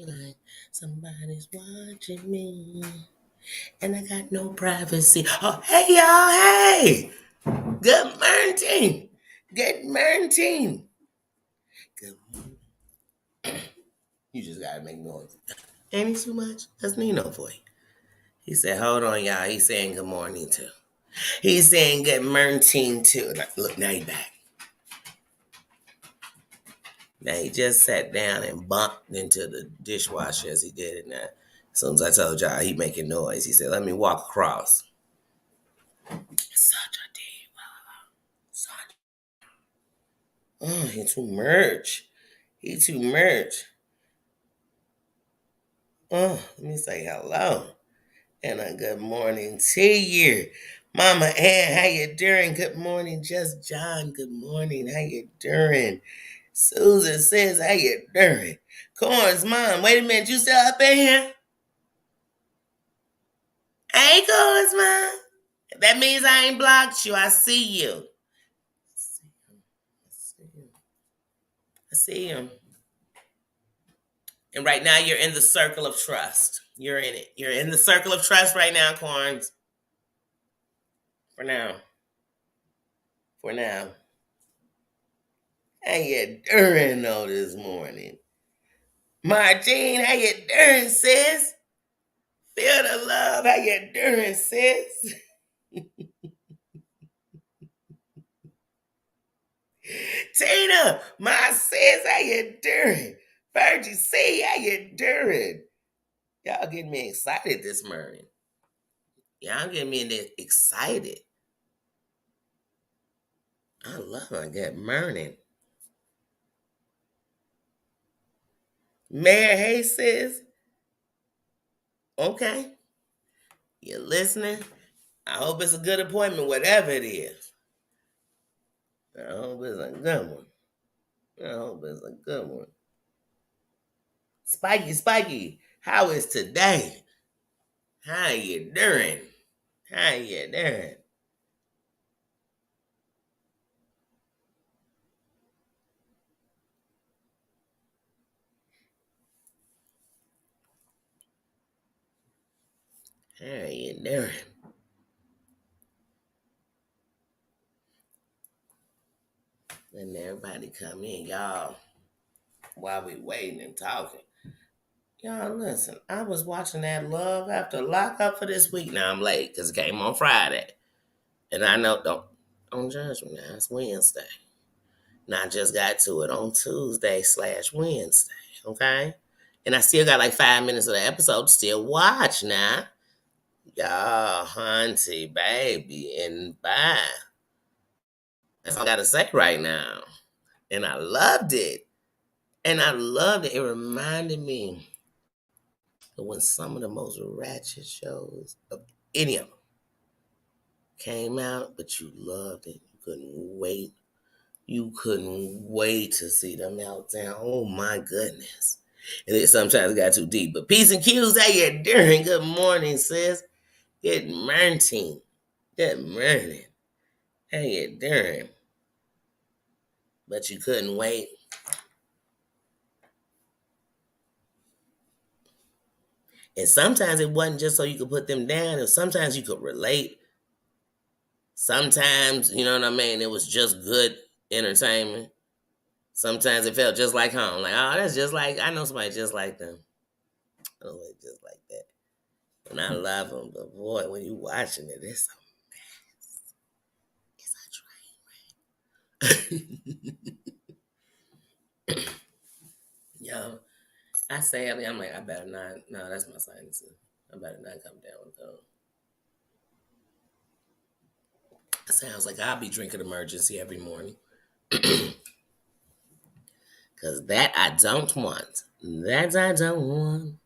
like somebody's watching me. And I got no privacy. Oh, hey, y'all. Hey. Good morning. Good morning. Good morning. You just got to make noise. Ain't it too much? That's Nino for you. He said, hold on, y'all. He's saying good morning, too. He's saying good morning, too. Look, now he back. Now he just sat down and bumped into the dishwasher as he did it now. As soon as I told y'all he making noise, he said, let me walk across. Such a diva. Such. Oh, he too much. He too much. Oh, let me say hello. And a good morning to you. Mama Ann, how you doing? Good morning. Just John, good morning. How you doing? Susan says, how you doing? Corn's mom, wait a minute, you still up in here? Hey, Corn's mom. That means I ain't blocked you. I see you. I see him. And right now you're in the circle of trust. You're in it. You're in the circle of trust right now, Corns. For now. For now. How you doing though this morning? Martine, how you doing, sis? Feel the love. How you doing, sis? Tina, my sis, how you doing? Virgie C, how you doing? Y'all getting me excited this morning. Y'all getting me excited. I love a good morning. Mayor, hey, sis. Okay. You listening? I hope it's a good appointment, whatever it is. I hope it's a good one. I hope it's a good one. Spiky, how is today? How you doing? How you doing? How you doing? Letting everybody come in, y'all, while we waiting and talking. Y'all, listen, I was watching that Love After Lockup for this week. Now I'm late because it came on Friday. And I know, don't judge me now, it's Wednesday. And I just got to it on Tuesday/Wednesday, okay? And I still got like 5 minutes of the episode to still watch now. Y'all, hunty, baby, and bye. That's all I gotta say right now. And I loved it. It reminded me of when some of the most ratchet shows of any of them came out, but you loved it. You couldn't wait. You couldn't wait to see the meltdown. Oh my goodness. And it sometimes got too deep. But peace and cues, how you doing? Good morning, sis. Good morning. Good morning. How you doing? But you couldn't wait. And sometimes it wasn't just so you could put them down. And sometimes you could relate. Sometimes, you know what I mean? It was just good entertainment. Sometimes it felt just like home. Like, oh, that's just like, I know somebody just like them. I know somebody just like that. And I love them. But boy, when you watching it, it's a mess. It's a train wreck. Yo, I say, I'm like, I better not. No, that's my sinuses. I better not come down with those. It sounds like I'll be drinking emergency every morning. Because that I don't want. That I don't want.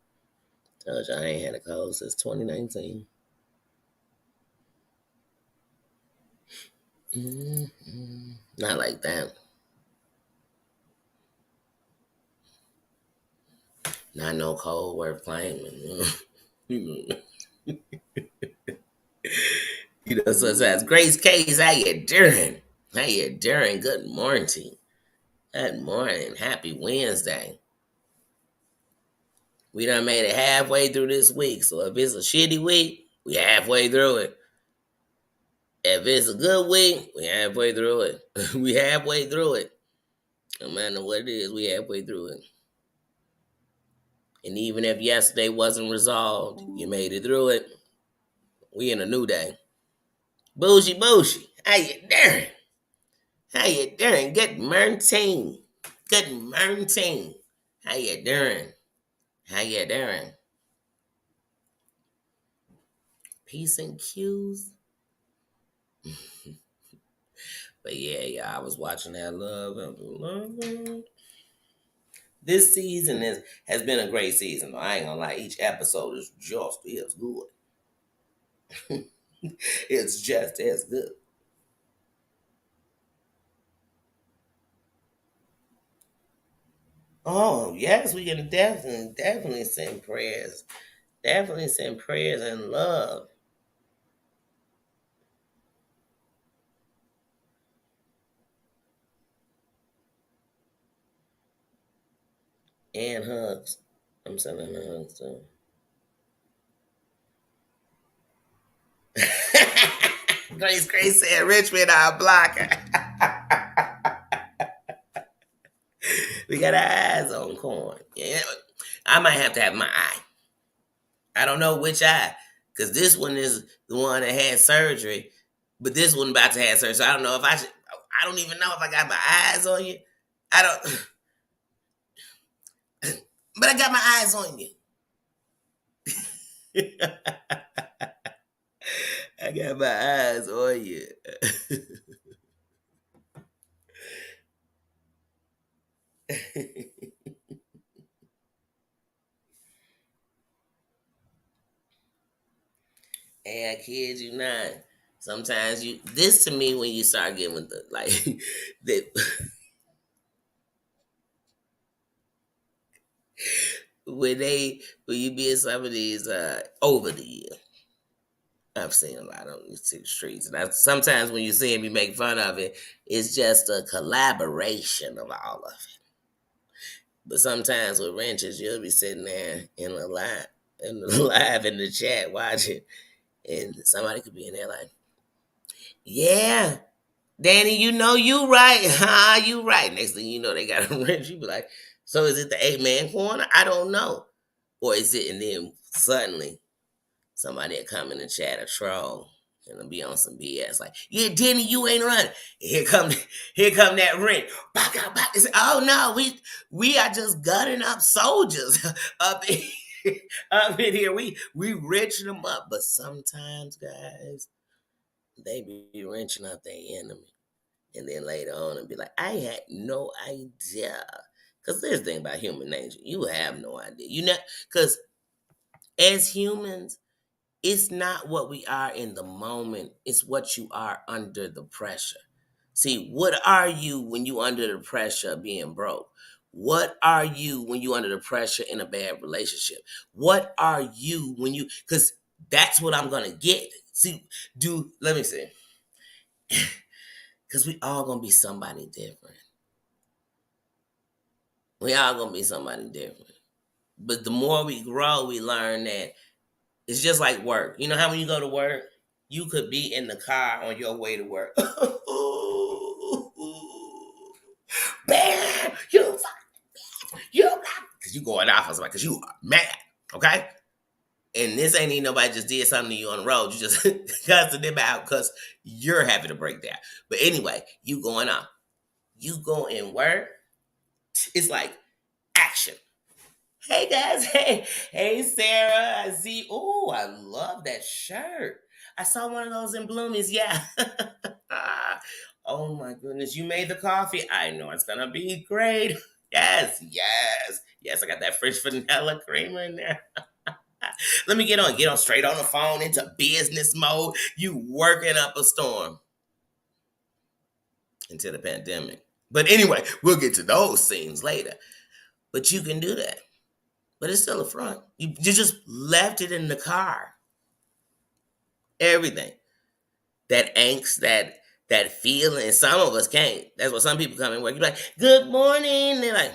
Told you I ain't had a cold since 2019. Mm-hmm. Not like that. Not no cold worth claiming. You know, sometimes Grace Case, how you doing? How you doing? Good morning. Good morning. Happy Wednesday. We done made it halfway through this week. So if it's a shitty week, we halfway through it. If it's a good week, we halfway through it. We halfway through it. No matter what it is, we halfway through it. And even if yesterday wasn't resolved, you made it through it. We in a new day. Bougie bougie. How you doing? How you doing? Good morning. Good morning. How you doing? How you doing? Peace and cues. But yeah, I was watching that love. This season has been a great season. I ain't gonna lie. Each episode is just as good. It's just as good. Oh yes, we can definitely send prayers. Definitely send prayers and love and hugs. I'm sending hugs too. Grace said Richmond our blocker. We got our eyes on corn. Yeah, I might have to have my eye. I don't know which eye, because this one is the one that had surgery, but this one about to have surgery. So I don't know if I should. I don't even know if I got my eyes on you. I don't, but I got my eyes on you. I got my eyes on you. Hey, I kid you not. Sometimes this to me when you start getting with the like the when you be in some of these over the year. I've seen a lot on the streets, and sometimes when you see him, you make fun of it. It's just a collaboration of all of it. But sometimes with wrenches, you'll be sitting there in the live in the chat watching, and somebody could be in there like, "Yeah, Danny, you know you right, huh? You right." Next thing you know, they got a wrench. You be like, "So is it the 8-man corner? I don't know, or is it?" And then suddenly somebody will come in the chat a troll and it'll be on some BS like, "Yeah, Denny, you ain't running." Here come that ring. Back out, back. It's, oh no, we are just gunning up soldiers up in, up in here. We wrenching them up, but sometimes, guys, they be wrenching up their enemy, and then later on and be like, "I had no idea." Because there's the thing about human nature, you have no idea. You know, because as humans, it's not what we are in the moment, it's what you are under the pressure. See, what are you when you under the pressure of being broke? What are you when you under the pressure in a bad relationship? What are you when you, because that's what I'm gonna get. See, let me see. Because we all gonna be somebody different. We all gonna be somebody different. But the more we grow, we learn that it's just like work. You know how when you go to work, you could be in the car on your way to work. Bam! You, because you going off on somebody because you are mad, okay? And this ain't even nobody just did something to you on the road. You just cussing them out because you're having a breakdown. But anyway, you going off. You go and work. It's like action. Hey guys, hey Sarah, I see. Oh, I love that shirt. I saw one of those in Bloomies. Yeah. Oh my goodness, you made the coffee. I know it's gonna be great. Yes, yes, yes. I got that French vanilla creamer in there. Let me get on straight on the phone into business mode. You working up a storm into the pandemic. But anyway, we'll get to those scenes later. But you can do that. But it's still a front. You just left it in the car. Everything. That angst, that feeling. Some of us can't. That's what some people come in work. You're like, "Good morning." They're like,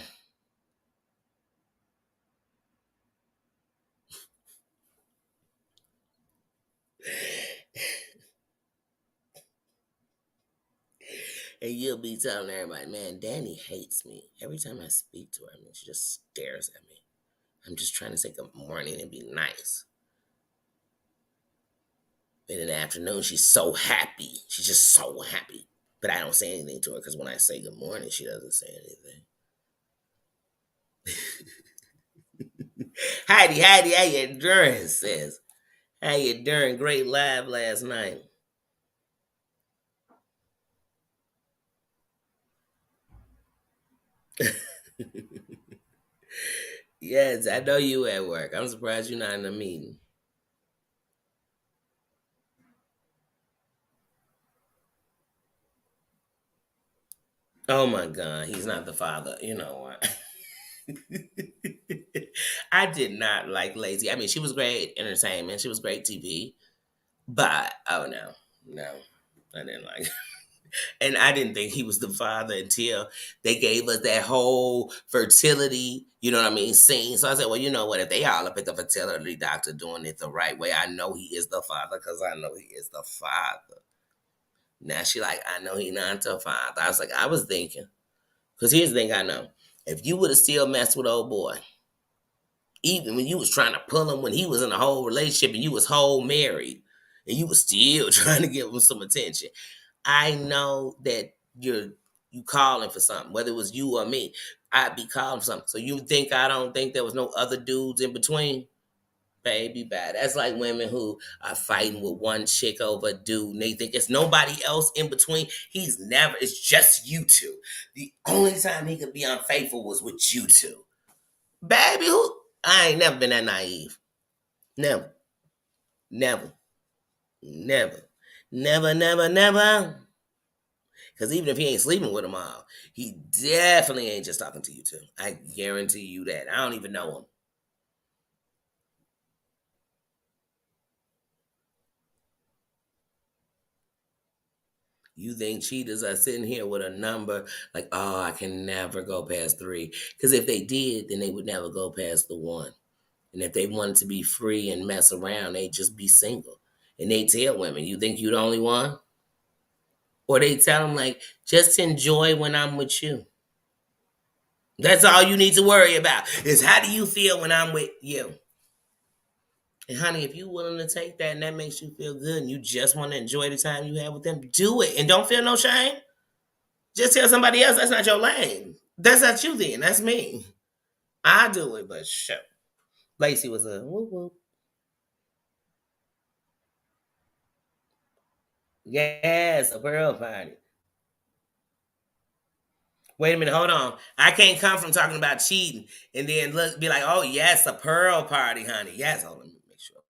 And you'll be telling everybody, man, Danny hates me. Every time I speak to her, I mean, she just stares at me. I'm just trying to say good morning and be nice. But in the afternoon, she's so happy. She's just so happy. But I don't say anything to her because when I say good morning, she doesn't say anything. Heidi, how you doing? Says, how you doing? Great live last night. Yes, I know you at work. I'm surprised you're not in a meeting. Oh my God, he's not the father. You know what? I did not like Lazy. I mean, she was great entertainment. She was great TV. But, oh no, I didn't like it. And I didn't think he was the father until they gave us that whole fertility, you know what I mean, scene. So I said, well, you know what? If they all up at the fertility doctor doing it the right way, I know he is the father because I know he is the father. Now she like, I know he not the father. I was like, I was thinking. Because here's the thing I know. If you would have still messed with old boy, even when you was trying to pull him when he was in a whole relationship and you was whole married, and you was still trying to give him some attention, I know that you calling for something, whether it was you or me. I'd be calling for something. So you think I don't think there was no other dudes in between? Baby, bad. That's like women who are fighting with one chick over a dude and they think it's nobody else in between. He's never, it's just you two. The only time he could be unfaithful was with you two. Baby, who? I ain't never been that naive. Never, never, never, never. Because even if he ain't sleeping with them all, he definitely ain't just talking to you two. I guarantee you that. I don't even know him. You think cheaters are sitting here with a number like, oh, I can never go past three? Because if they did, then they would never go past the one. And if they wanted to be free and mess around, they'd just be single. And they tell women, you think you the only one? Or they tell them, like, just enjoy when I'm with you. That's all you need to worry about is how do you feel when I'm with you? And honey, if you're willing to take that and that makes you feel good and you just want to enjoy the time you have with them, do it. And don't feel no shame. Just tell somebody else that's not your lane. That's not you then. That's me. I do it, but sure. Lacey was a whoop whoop. Yes, a pearl party. Wait a minute, hold on. I can't come from talking about cheating and then look be like, oh yes, a pearl party, honey. Yes, hold on, let me make sure.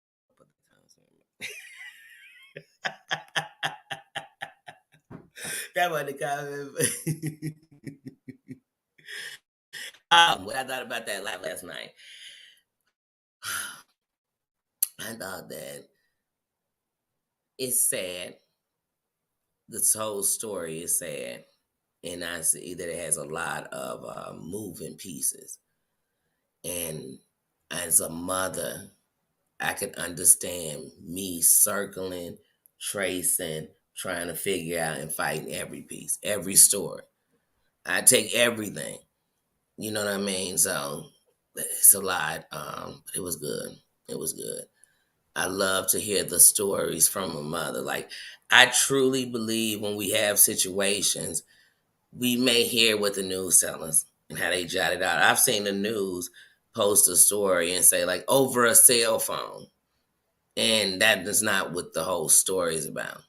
That wasn't the comment. What I thought about that last night. I thought that it's sad. This whole story is sad, and I see that it has a lot of moving pieces. And as a mother, I can understand me circling, tracing, trying to figure out and fighting every piece, every story. I take everything. You know what I mean? So it's a lot. But it was good. It was good. I love to hear the stories from a mother. Like, I truly believe when we have situations, we may hear what the news tell us and how they jot it out. I've seen the news post a story and say, like, over a cell phone. And that is not what the whole story is about.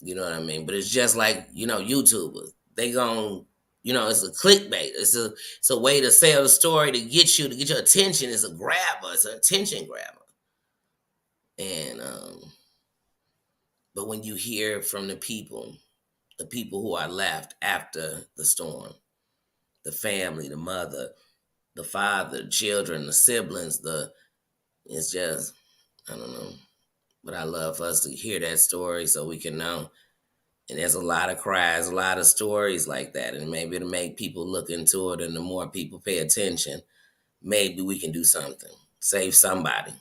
You know what I mean? But it's just like, YouTubers. They gon' it's a clickbait. It's a way to sell the story to get your attention. It's a grabber. It's an attention grabber. And but when you hear from the people who are left after the storm, the family, the mother, the father, the children, the siblings, it's just, I don't know. But I love for us to hear that story so we can know. And there's a lot of cries, a lot of stories like that. And maybe it'll make people look into it. And the more people pay attention, maybe we can do something, save somebody,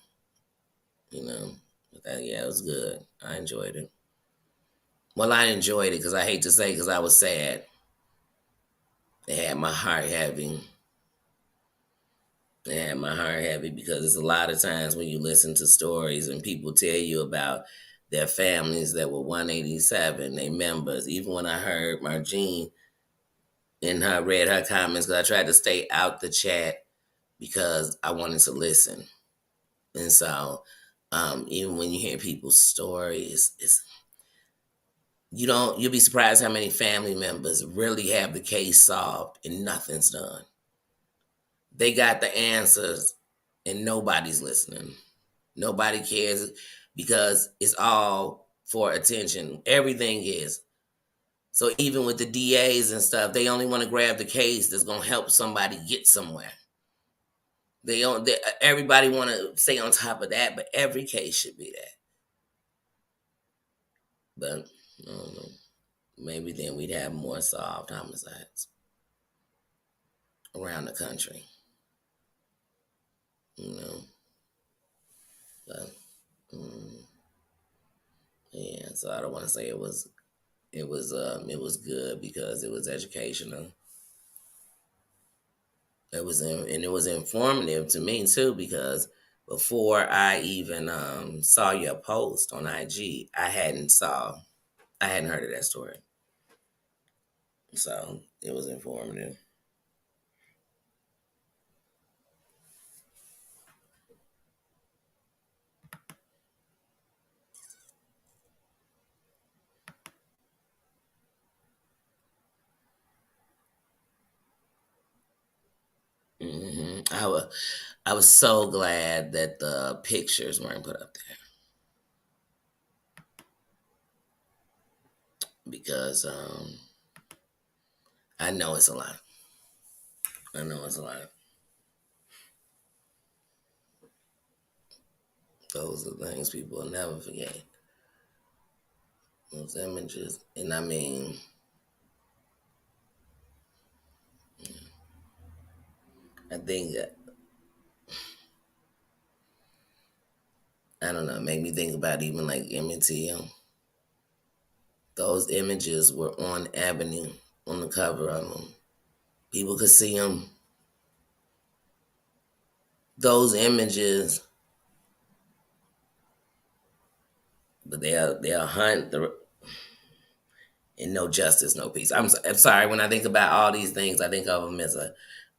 you know. But that, yeah, it was good. I enjoyed it. Well, I enjoyed it because I hate to say because I was sad. It had my heart heavy. It had my heart heavy because it's a lot of times when you listen to stories and people tell you about their families that were 187, they members. Even when I heard Margene and her read her comments, because I tried to stay out the chat because I wanted to listen. And so, even when you hear people's stories, it's you'll be surprised how many family members really have the case solved and nothing's done. They got the answers and nobody's listening. Nobody cares because it's all for attention. Everything is. So even with the DAs and stuff, they only want to grab the case that's gonna help somebody get somewhere. Everybody want to stay on top of that, but every case should be that. But I don't know. Maybe then we'd have more solved homicides around the country. You know, but yeah. So I don't want to say it was good because it was educational. And it was informative to me too because before I even saw your post on IG, I hadn't heard of that story. So it was informative. I was so glad that the pictures weren't put up there because I know it's a lot. I know it's a lot. Those are things people will never forget. Those images, and I mean, I think I don't know. It made me think about even like Emmett Till. Those images were on Avenue on the cover of them. People could see them. Those images, but they'll hunt and no justice, no peace. I'm sorry. When I think about all these things, I think of them as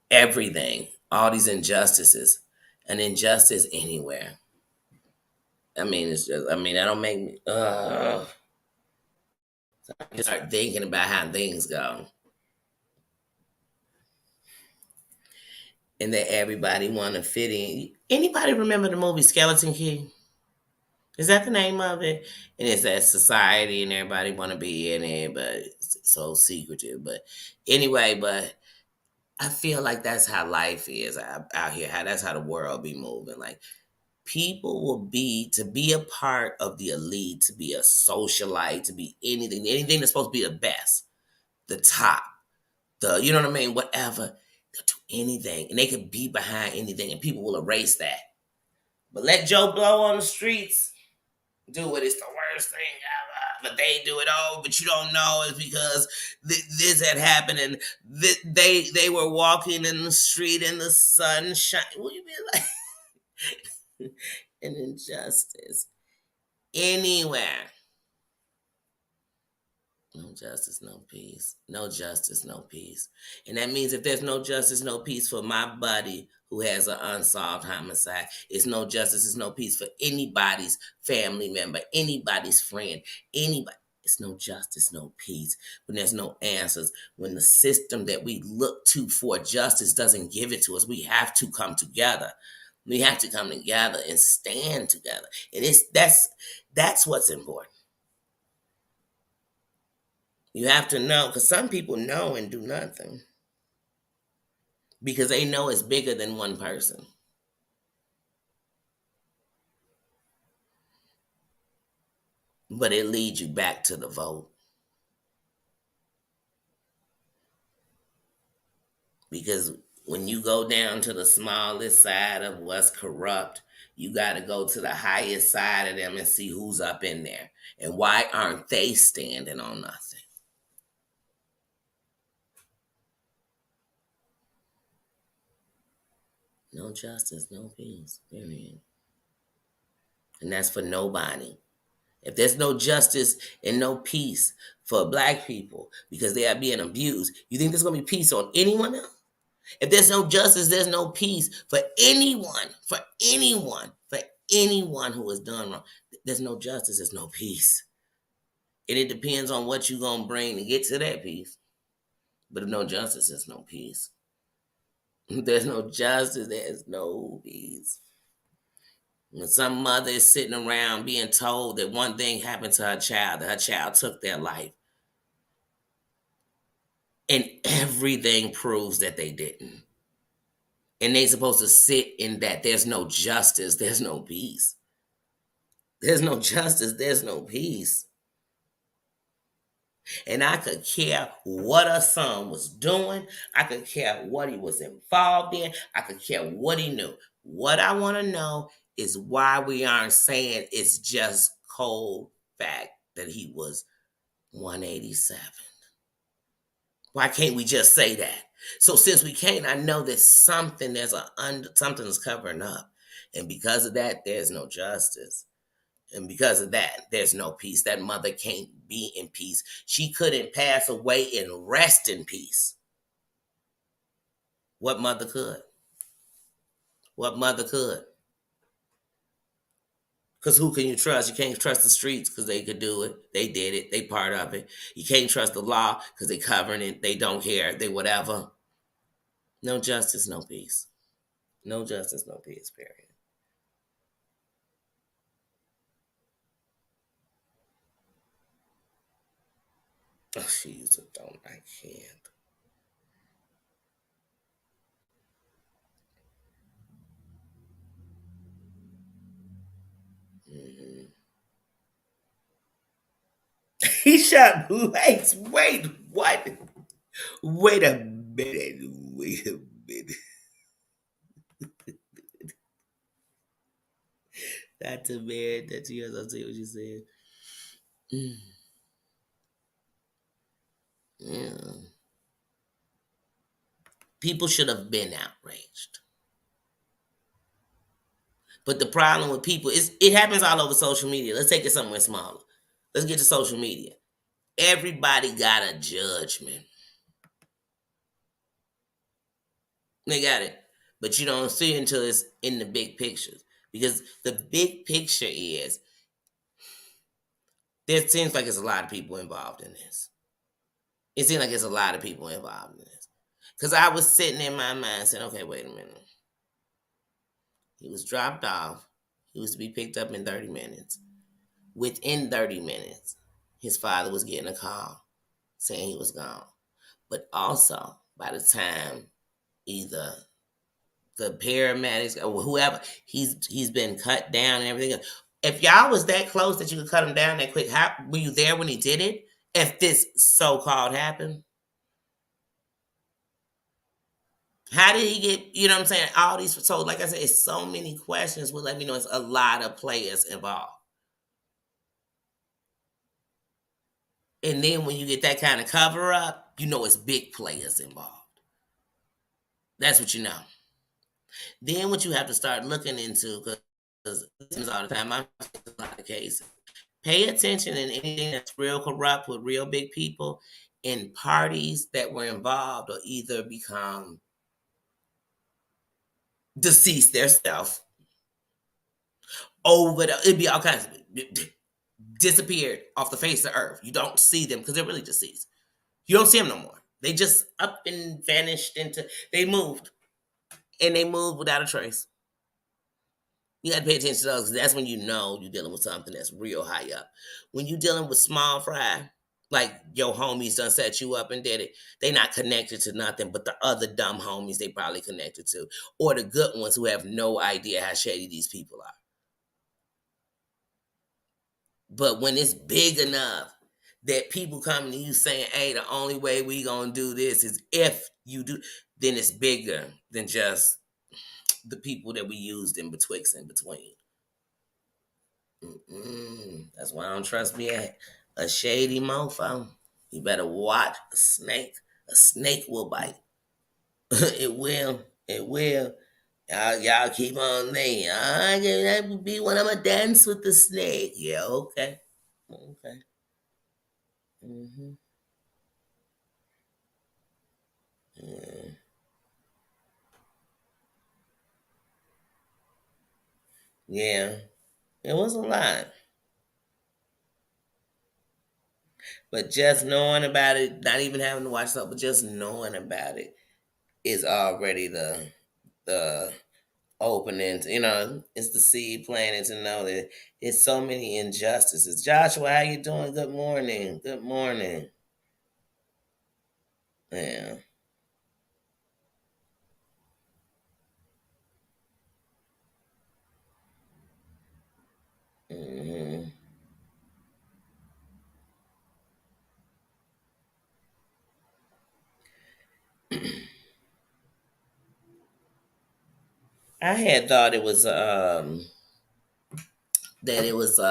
everything. All these injustices, an injustice anywhere. I mean, it's just. I mean, that don't make me. I just start thinking about how things go, and that everybody want to fit in. Anybody remember the movie Skeleton Key? Is that the name of it? And it's that society and everybody want to be in it, but it's so secretive. But anyway, but I feel like that's how life is out here. How that's how the world be moving. Like people will be to be a part of the elite, to be a socialite, to be anything that's supposed to be the best, the top, the you know what I mean, whatever. They'll do anything, and they can be behind anything, and people will erase that. But let Joe Blow on the streets do it. It's the worst thing ever. But they do it. Oh, but you don't know it's because this had happened, and they were walking in the street in the sunshine. Will you be like an injustice anywhere? No justice, no peace. No justice, no peace. And that means if there's no justice, no peace for my buddy who has an unsolved homicide, it's no justice, it's no peace for anybody's family member, anybody's friend, anybody. It's no justice, no peace when there's no answers. When the system that we look to for justice doesn't give it to us, we have to come together. We have to come together and stand together. And that's what's important. You have to know because some people know and do nothing because they know it's bigger than one person. But it leads you back to the vote because when you go down to the smallest side of what's corrupt, You got to go to the highest side of them and see who's up in there. And why aren't they standing on nothing? No justice, no peace, period. And that's for nobody. If there's no justice and no peace for black people because they are being abused, you think there's going to be peace on anyone else? If there's no justice, there's no peace for anyone, for anyone who has done wrong. There's no justice, there's no peace. And it depends on what you're going to bring to get to that peace. But if no justice, there's no peace. If there's no justice, there's no peace. When some mother is sitting around being told that one thing happened to her child, that her child took their life, and everything proves that they didn't. And they supposed to sit in that. There's no justice, there's no peace. There's no justice, there's no peace. And I could care what her son was doing. I could care what he was involved in. I could care what he knew. What I want to know is why we aren't saying it's just cold fact that he was 187. Why can't we just say that? So since we can't, I know that something something's covering up, and because of that, there's no justice, and because of that, there's no peace. That mother can't be in peace. She couldn't pass away and rest in peace. What mother could? What mother could? Because who can you trust? You can't trust the streets because they could do it. They did it. They part of it. You can't trust the law because they covering it. They don't care. They whatever. No justice, no peace. No justice, no peace, period. Oh, she's a don't. I can't. Mm-hmm. He shot. Wait, what? Wait a minute. Wait a minute. That's a man. That's yours. I'll see what you said. Mm. Yeah. People should have been outraged. But the problem with people is it happens all over social media. Let's take it somewhere smaller. Let's get to social media. Everybody got a judgment. They got it. But you don't see it until it's in the big pictures. Because the big picture is there seems like there's a lot of people involved in this. It seems like there's a lot of people involved in this. Because I was sitting in my mind saying, okay, wait a minute. He was dropped off. He was to be picked up in 30 minutes. Within 30 minutes, his father was getting a call saying he was gone. But also, by the time either the paramedics or whoever, he's been cut down and everything. If y'all was that close that you could cut him down that quick, how were you there when he did it? If this so-called happened, how did he get? You know what I'm saying? All these. So, like I said, it's so many questions. Will let me know it's a lot of players involved. And then when you get that kind of cover up, you know it's big players involved. That's what you know. Then what you have to start looking into, because this is all the time, I'm seeing a lot of cases. Pay attention in anything that's real corrupt with real big people and parties that were involved or either become deceased themselves over the, it'd be all kinds of disappeared off the face of earth. You don't see them because they're really deceased. You don't see them no more. They just up and vanished into, they moved. And they moved without a trace. You got to pay attention to those because that's when you know you're dealing with something that's real high up. When you're dealing with small fry, like your homies done set you up and did it, they not connected to nothing but the other dumb homies they probably connected to, or the good ones who have no idea how shady these people are. But when it's big enough that people come to you saying, hey, the only way we gonna do this is if you do, then it's bigger than just the people that we used in betwixt and between. Mm-mm. That's why I don't trust me a shady mofo. You better watch a snake. A snake will bite. It will. It will. Y'all keep on there. That would be when I'm a dance with the snake. Yeah, okay. Okay. Hmm. Yeah. Yeah. It was a lot. But just knowing about it, not even having to watch something, but just knowing about it is already the opening. It's the seed planting to know that it's so many injustices. Joshua, how you doing? Good morning. Good morning. Yeah. Hmm. I had thought it was that it was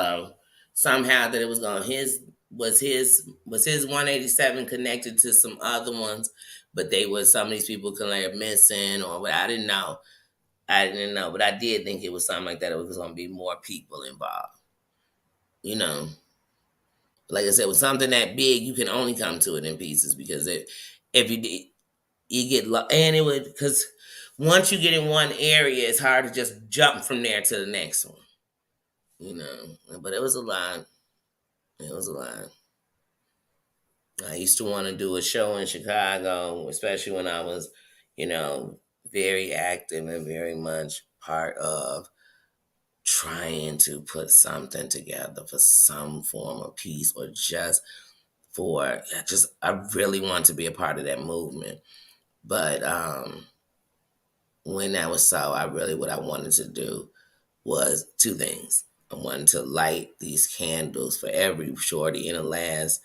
somehow that it was going his 187 connected to some other ones, but they were some of these people connected missing or what. I didn't know. I didn't know, but I did think it was something like that. It was going to be more people involved. You know, like I said, with something that big, you can only come to it in pieces because if you did, you get and it would because once you get in one area, it's hard to just jump from there to the next one. But it was a lot. It was a lot. I used to want to do a show in Chicago, especially when I was, you know, very active and very much part of trying to put something together for some form of peace or just I really want to be a part of that movement. But when that was so, what I wanted to do was two things. I wanted to light these candles for every shorty in the last,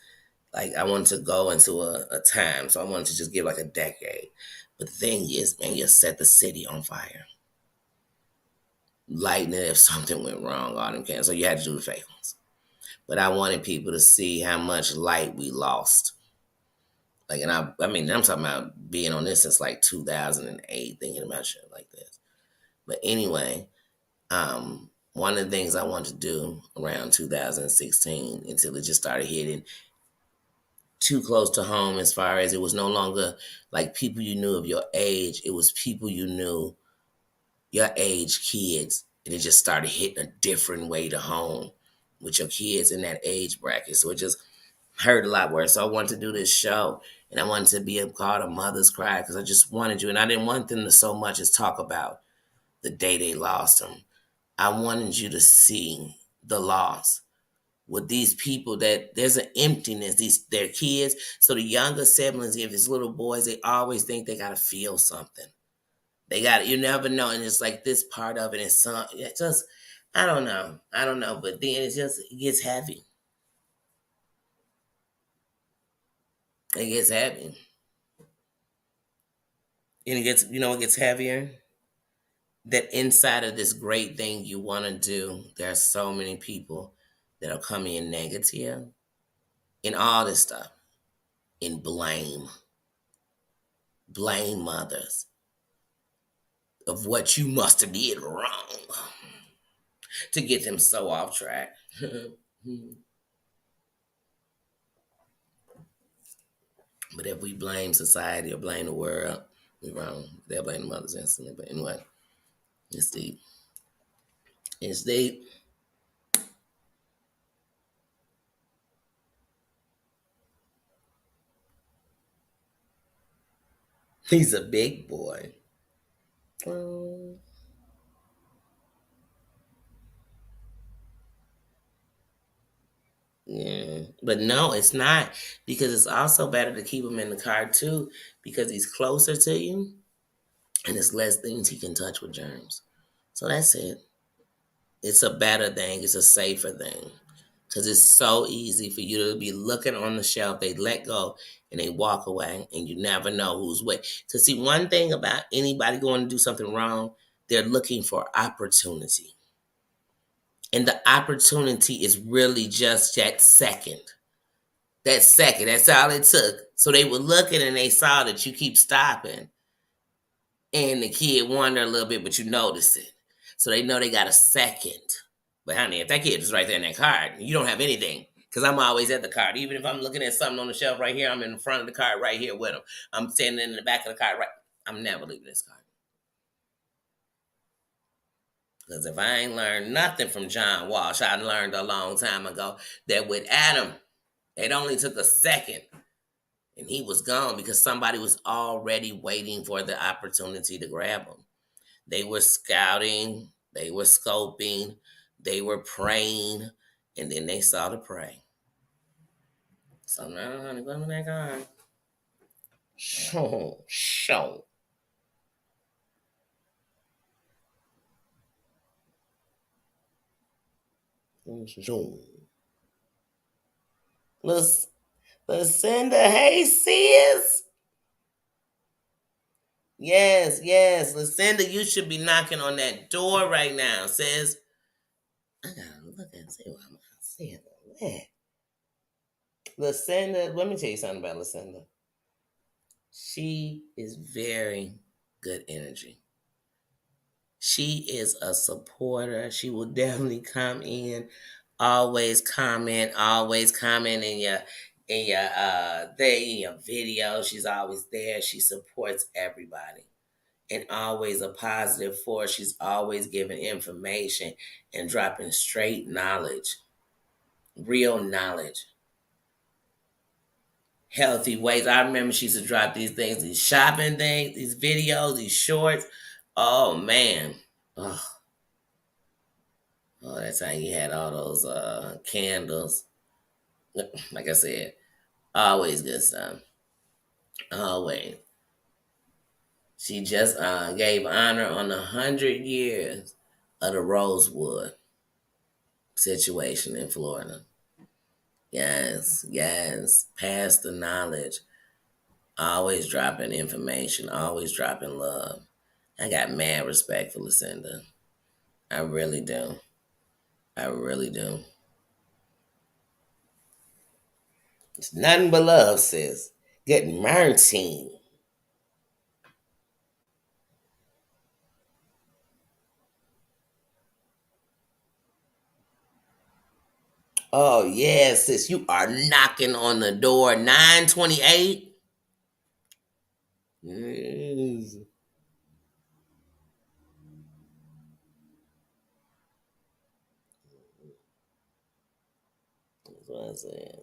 like I wanted to go into a time. So I wanted to just give like a decade. But the thing is, man, you set the city on fire. Lighting it if something went wrong, all them candles. So you had to do the fake ones. But I wanted people to see how much light we lost. Like, and I mean, I'm talking about being on this since like 2008, thinking about shit like this. But anyway, one of the things I wanted to do around 2016 until it just started hitting too close to home as far as it was no longer like people you knew of your age. It was people you knew, your age kids. And it just started hitting a different way to home with your kids in that age bracket. So it just hurt a lot worse. So I wanted to do this show and I wanted to be called A Mother's Cry because I just wanted you. And I didn't want them to so much as talk about the day they lost them. I wanted you to see the loss with these people that there's an emptiness. Their kids. So the younger siblings, if it's little boys, they always think they gotta feel something. They got You never know, and it's like this part of it is some. It just I don't know. I don't know, but then it gets heavy. It gets heavy, and it gets heavier. That inside of this great thing you want to do, there are so many people that are coming in negative and all this stuff and blame mothers of what you must have did wrong to get them so off track. But if we blame society or blame the world, we're wrong. They'll blame the mothers instantly. But anyway, it's deep. It's deep. He's a big boy. Oh, yeah. But no, it's not because it's also better to keep him in the car too because he's closer to you and there's less things he can touch with germs. So that's it. It's a better thing. It's a safer thing. Because it's so easy for you to be looking on the shelf. They let go and they walk away, and you never know who's with. To see one thing about anybody going to do something wrong, They're looking for opportunity. And the opportunity is really just that second. That second. That's all it took. So they were looking and they saw that you keep stopping. And the kid wondered a little bit, but you noticed it. So they know they got a second. But honey, if that kid is right there in that card, you don't have anything. Because I'm always at the card. Even if I'm looking at something on the shelf right here, I'm in front of the card right here with them. I'm standing in the back of the card right. I'm never leaving this card. Because if I ain't learned nothing from John Walsh, I learned a long time ago that with Adam, it only took a second and he was gone because somebody was already waiting for the opportunity to grab him. They were scouting, they were scoping, they were praying, and then they saw the prey. So now, honey, go in that car. Show. Lucinda, hey sis. Yes. Lucinda, you should be knocking on that door right now, sis. I gotta look and see what I'm saying. That. Lucinda, let me tell you something about Lucinda. She is very good energy. She is a supporter. She will definitely come in, always comment in your video. She's always there. She supports everybody. And always a positive force. She's always giving information and dropping straight knowledge, real knowledge, healthy ways. I remember she used to drop these things, these shopping things, these videos, these shorts. Oh man. Oh, that's how you had all those candles. Like I said, always good stuff. Always. She just gave honor on 100 years of the Rosewood situation in Florida. Yes. Pass the knowledge. Always dropping information. Always dropping love. I got mad respect for Lucinda. I really do. I really do. It's nothing but love, sis. Good morning. Oh, yes, sis. You are knocking on the door. 928. Yes. That's what I said.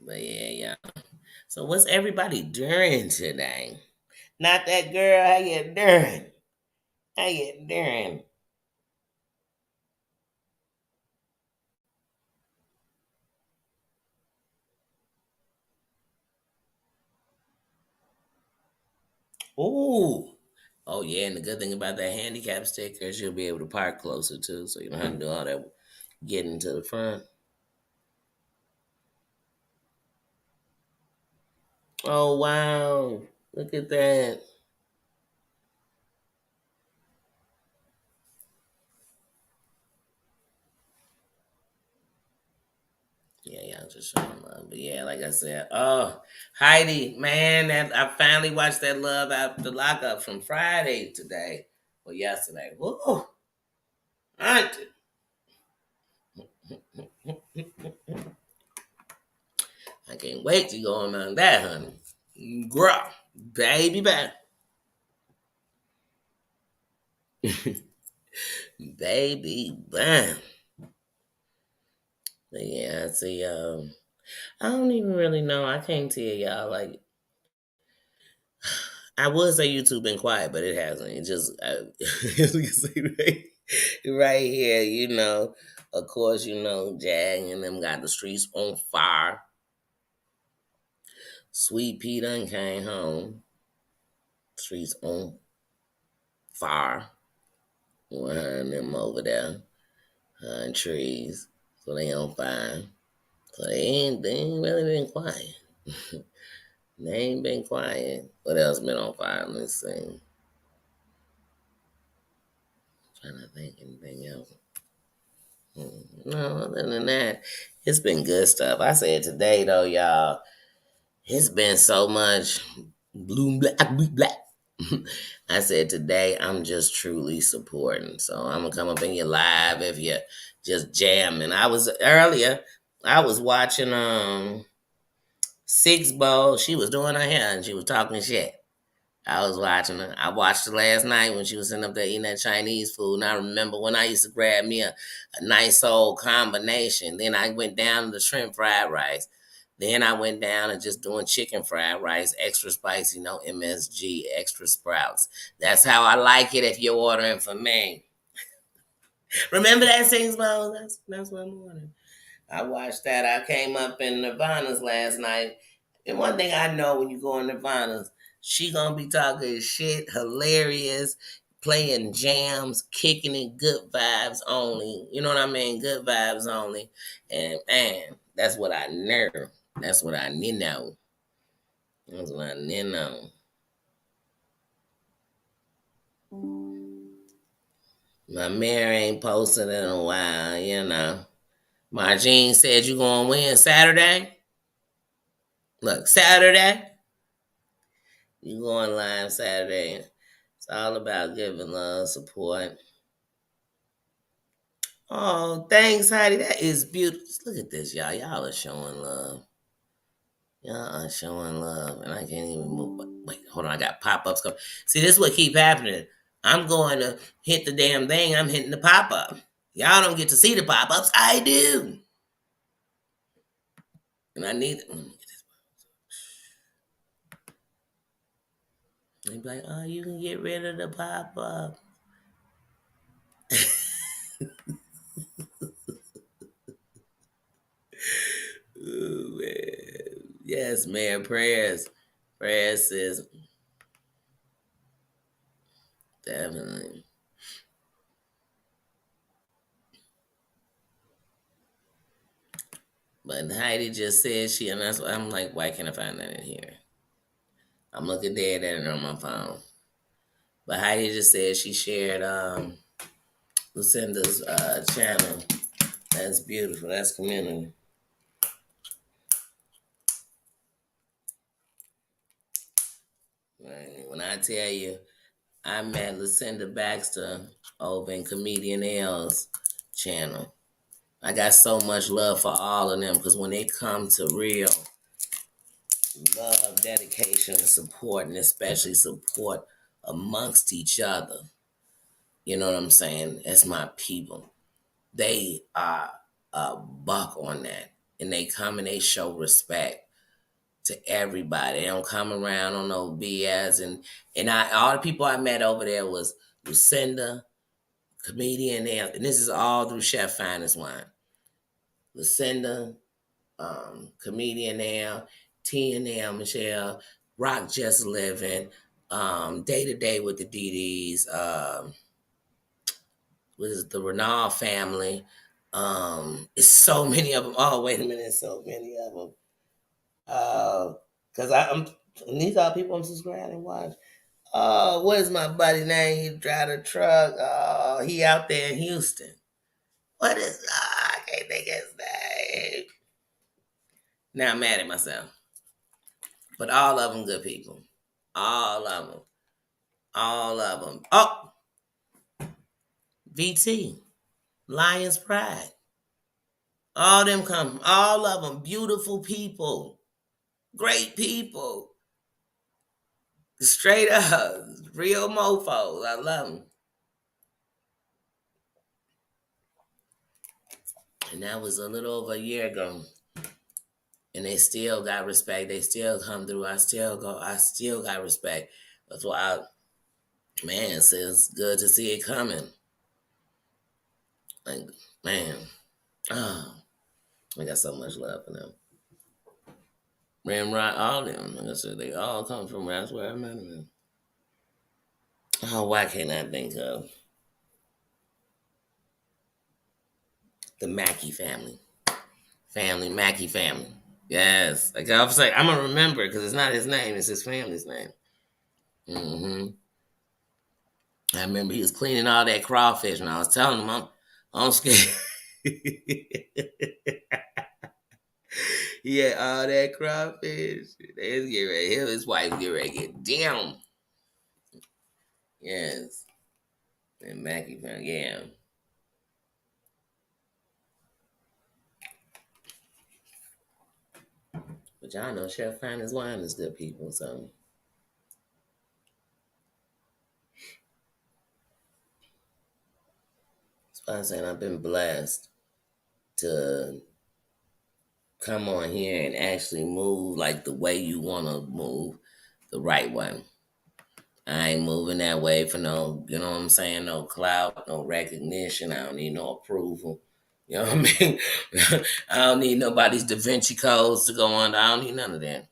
But yeah, yeah. So what's everybody doing today? Not that girl. How you doing? How you doing? Ooh. Oh yeah, and the good thing about that handicap sticker is you'll be able to park closer too, so you don't have to do all that getting to the front. Oh wow. Look at that. Yeah, y'all just showing love. But yeah, like I said, oh Heidi, man, that I finally watched that Love After Lockup from Friday today. Well, yesterday. Woo! Auntie. I can't wait to go on that, honey. Girl, baby, baby. Baby, bam. But yeah, I see. I don't even really know. I can't tell y'all. Like, I would say YouTube been quiet, but it hasn't. It just, as we can see right here, you know. Of course, you know, Jag and them got the streets on fire. Sweet Pea done came home. Streets on fire. With her and them over there. Her and trees. So they on fire. So they ain't really been quiet. They ain't been quiet. What else been on fire? Let's see. Trying to think anything else. No, other than that, it's been good stuff. I said today though, y'all, it's been so much blue black blue black. I said today I'm just truly supporting. So I'm gonna come up in your live if you're just jamming. I was watching Six Bowl. She was doing her hair and she was talking shit. I was watching her. I watched her last night when she was sitting up there eating that Chinese food. And I remember when I used to grab me a nice old combination. Then I went down to the shrimp fried rice. Then I went down and just doing chicken fried rice, extra spicy, no MSG, extra sprouts. That's how I like it if you're ordering for me. Remember that Sings Bowl? That's what I'm ordering. I watched that. I came up in Nirvana's last night. And one thing I know when you go in Nirvana's, she gonna be talking shit, hilarious, playing jams, kicking it, good vibes only. You know what I mean? Good vibes only. And man, that's what I know. That's what I know. That's what I know. My mayor ain't posted in a while, you know. Margene said you gonna win Saturday. Look, Saturday. You going live Saturday. It's all about giving love, support. Oh, thanks, Heidi. That is beautiful. Look at this, y'all. Y'all are showing love. Y'all are showing love. And I can't even move. Wait, hold on. I got pop-ups coming. See, this is what keep happening. I'm going to hit the damn thing. I'm hitting the pop-up. Y'all don't get to see the pop-ups. I do. And I need it. They be like, oh, you can get rid of the pop-up. Ooh, man. Yes, man. Prayers. Prayers says definitely. But Heidi just said she, and that's why I'm like, why can't I find that in here? I'm looking dead at it on my phone. But Heidi just said she shared Lucinda's channel. That's beautiful. That's community. Right. When I tell you, I met Lucinda Baxter over in Comedian L's channel. I got so much love for all of them because when they come to real love, dedication, and support, and especially support amongst each other, you know what I'm saying? As my people. They are a buck on that. And they come and they show respect to everybody. They don't come around on no BS. And all the people I met over there was Lucinda, comedian, and this is all through Chef Finest Wine. Lucinda, comedian now, T and L, Michelle, Rock Just Living, Day to Day with the DDs, was the Renal family. It's so many of them. Oh, wait a minute, so many of them. Cause I'm these are people I'm subscribed and watch. What is my buddy name? He drive a truck. He out there in Houston. What is? I can't think of his name. Now I'm mad at myself. But all of them good people. All of them. All of them. Oh, VT, Lions Pride. All them come. All of them beautiful people. Great people. Straight up. Real mofos. I love them. And that was a little over a year ago. And they still got respect. They still come through. I still go. I still got respect. That's why man, it's good to see it coming. Like, man. Oh, I got so much love for them. Ramrod, all them. Like I said, they all come from that's where I met them. Oh, why can't I think of the Mackey family? Mackey family. Yes. Like I was like, I'm gonna remember because it's not his name; it's his family's name. Hmm. I remember he was cleaning all that crawfish, and I was telling him, I'm scared. He had all that crawfish. They was getting ready. Him and his wife get ready to get down. Yes. And Mackey family, yeah. But y'all know Chef Finest Wine is good people, so that's why I'm saying I've been blessed to come on here and actually move like the way you want to move, the right way. I ain't moving that way for no, you know what I'm saying, no clout, no recognition. I don't need no approval. You know what I mean? I don't need nobody's Da Vinci codes to go on. I don't need none of that.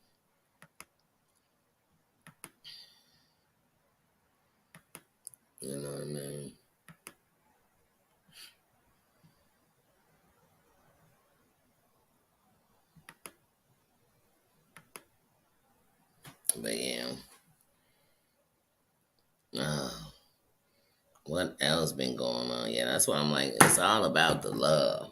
You know what I mean? But yeah. Oh, what else been going on? Yeah, that's why I'm like, it's all about the love.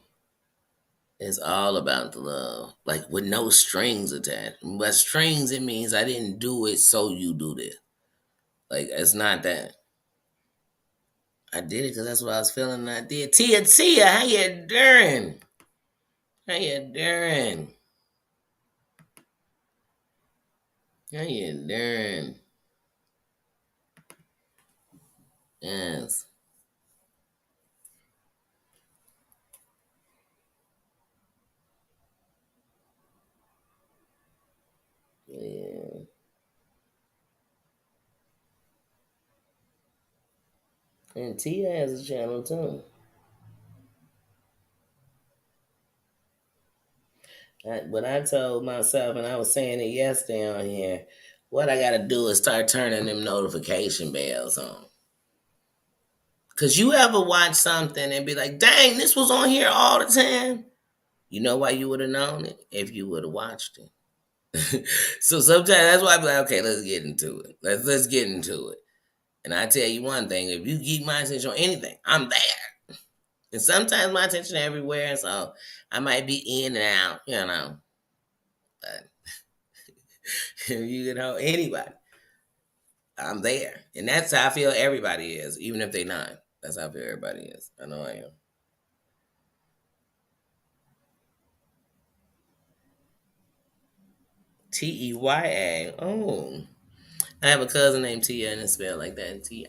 It's all about the love. Like with no strings attached. But strings, it means I didn't do it so you do this. Like it's not that. I did it because that's what I was feeling and I did. Tia, how you doing? How you doing? How you doing? Yes. Yeah. And Tia has a channel too. What I told myself, and I was saying it yesterday on here, what I gotta do is start turning them notification bells on. Cause you ever watch something and be like, dang, this was on here all the time? You know why you would have known it? If you would have watched it. So sometimes that's why I be like, okay, let's get into it. Let's get into it. And I tell you one thing, if you keep my attention on anything, I'm there. And sometimes my attention everywhere, so I might be in and out, you know. But if you can hold anybody, I'm there. And that's how I feel everybody is, even if they're not. That's how I feel everybody is. I know I am. Teya. Oh. I have a cousin named Tia and it's spelled like that. Tia.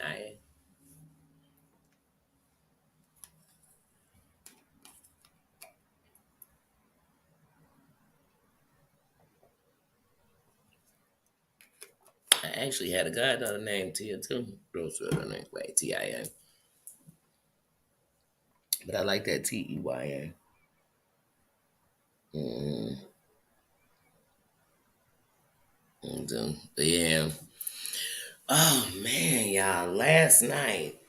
I actually had a goddaughter named Tia too. Girls spelled her name like Tia. But I like that Teya. Mm-hmm. But yeah. Oh man, y'all. Last night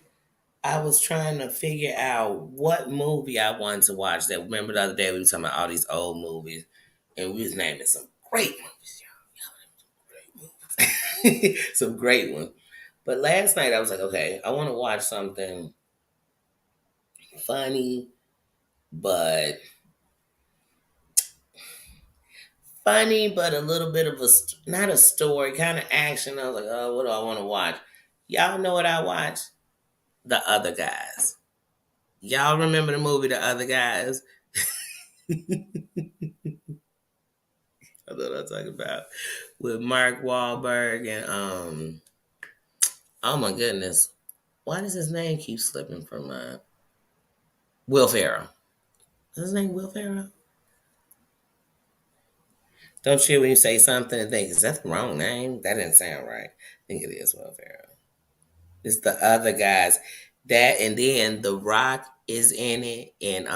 I was trying to figure out what movie I wanted to watch. That remember the other day we were talking about all these old movies, and we was naming some great movies, y'all. Some great ones. But last night I was like, okay, I want to watch something funny, but a little bit of not a story, kind of action. I was like, oh, what do I want to watch? Y'all know what I watched? The Other Guys. Y'all remember the movie The Other Guys? I know what I'm talking about with Mark Wahlberg and oh my goodness, why does his name keep slipping from my Will Ferrell? Is his name Will Ferrell? Don't you when you say something and think is that the wrong name? That didn't sound right. I think it is Will Ferrell. It's The Other Guys. That and then The Rock is in it and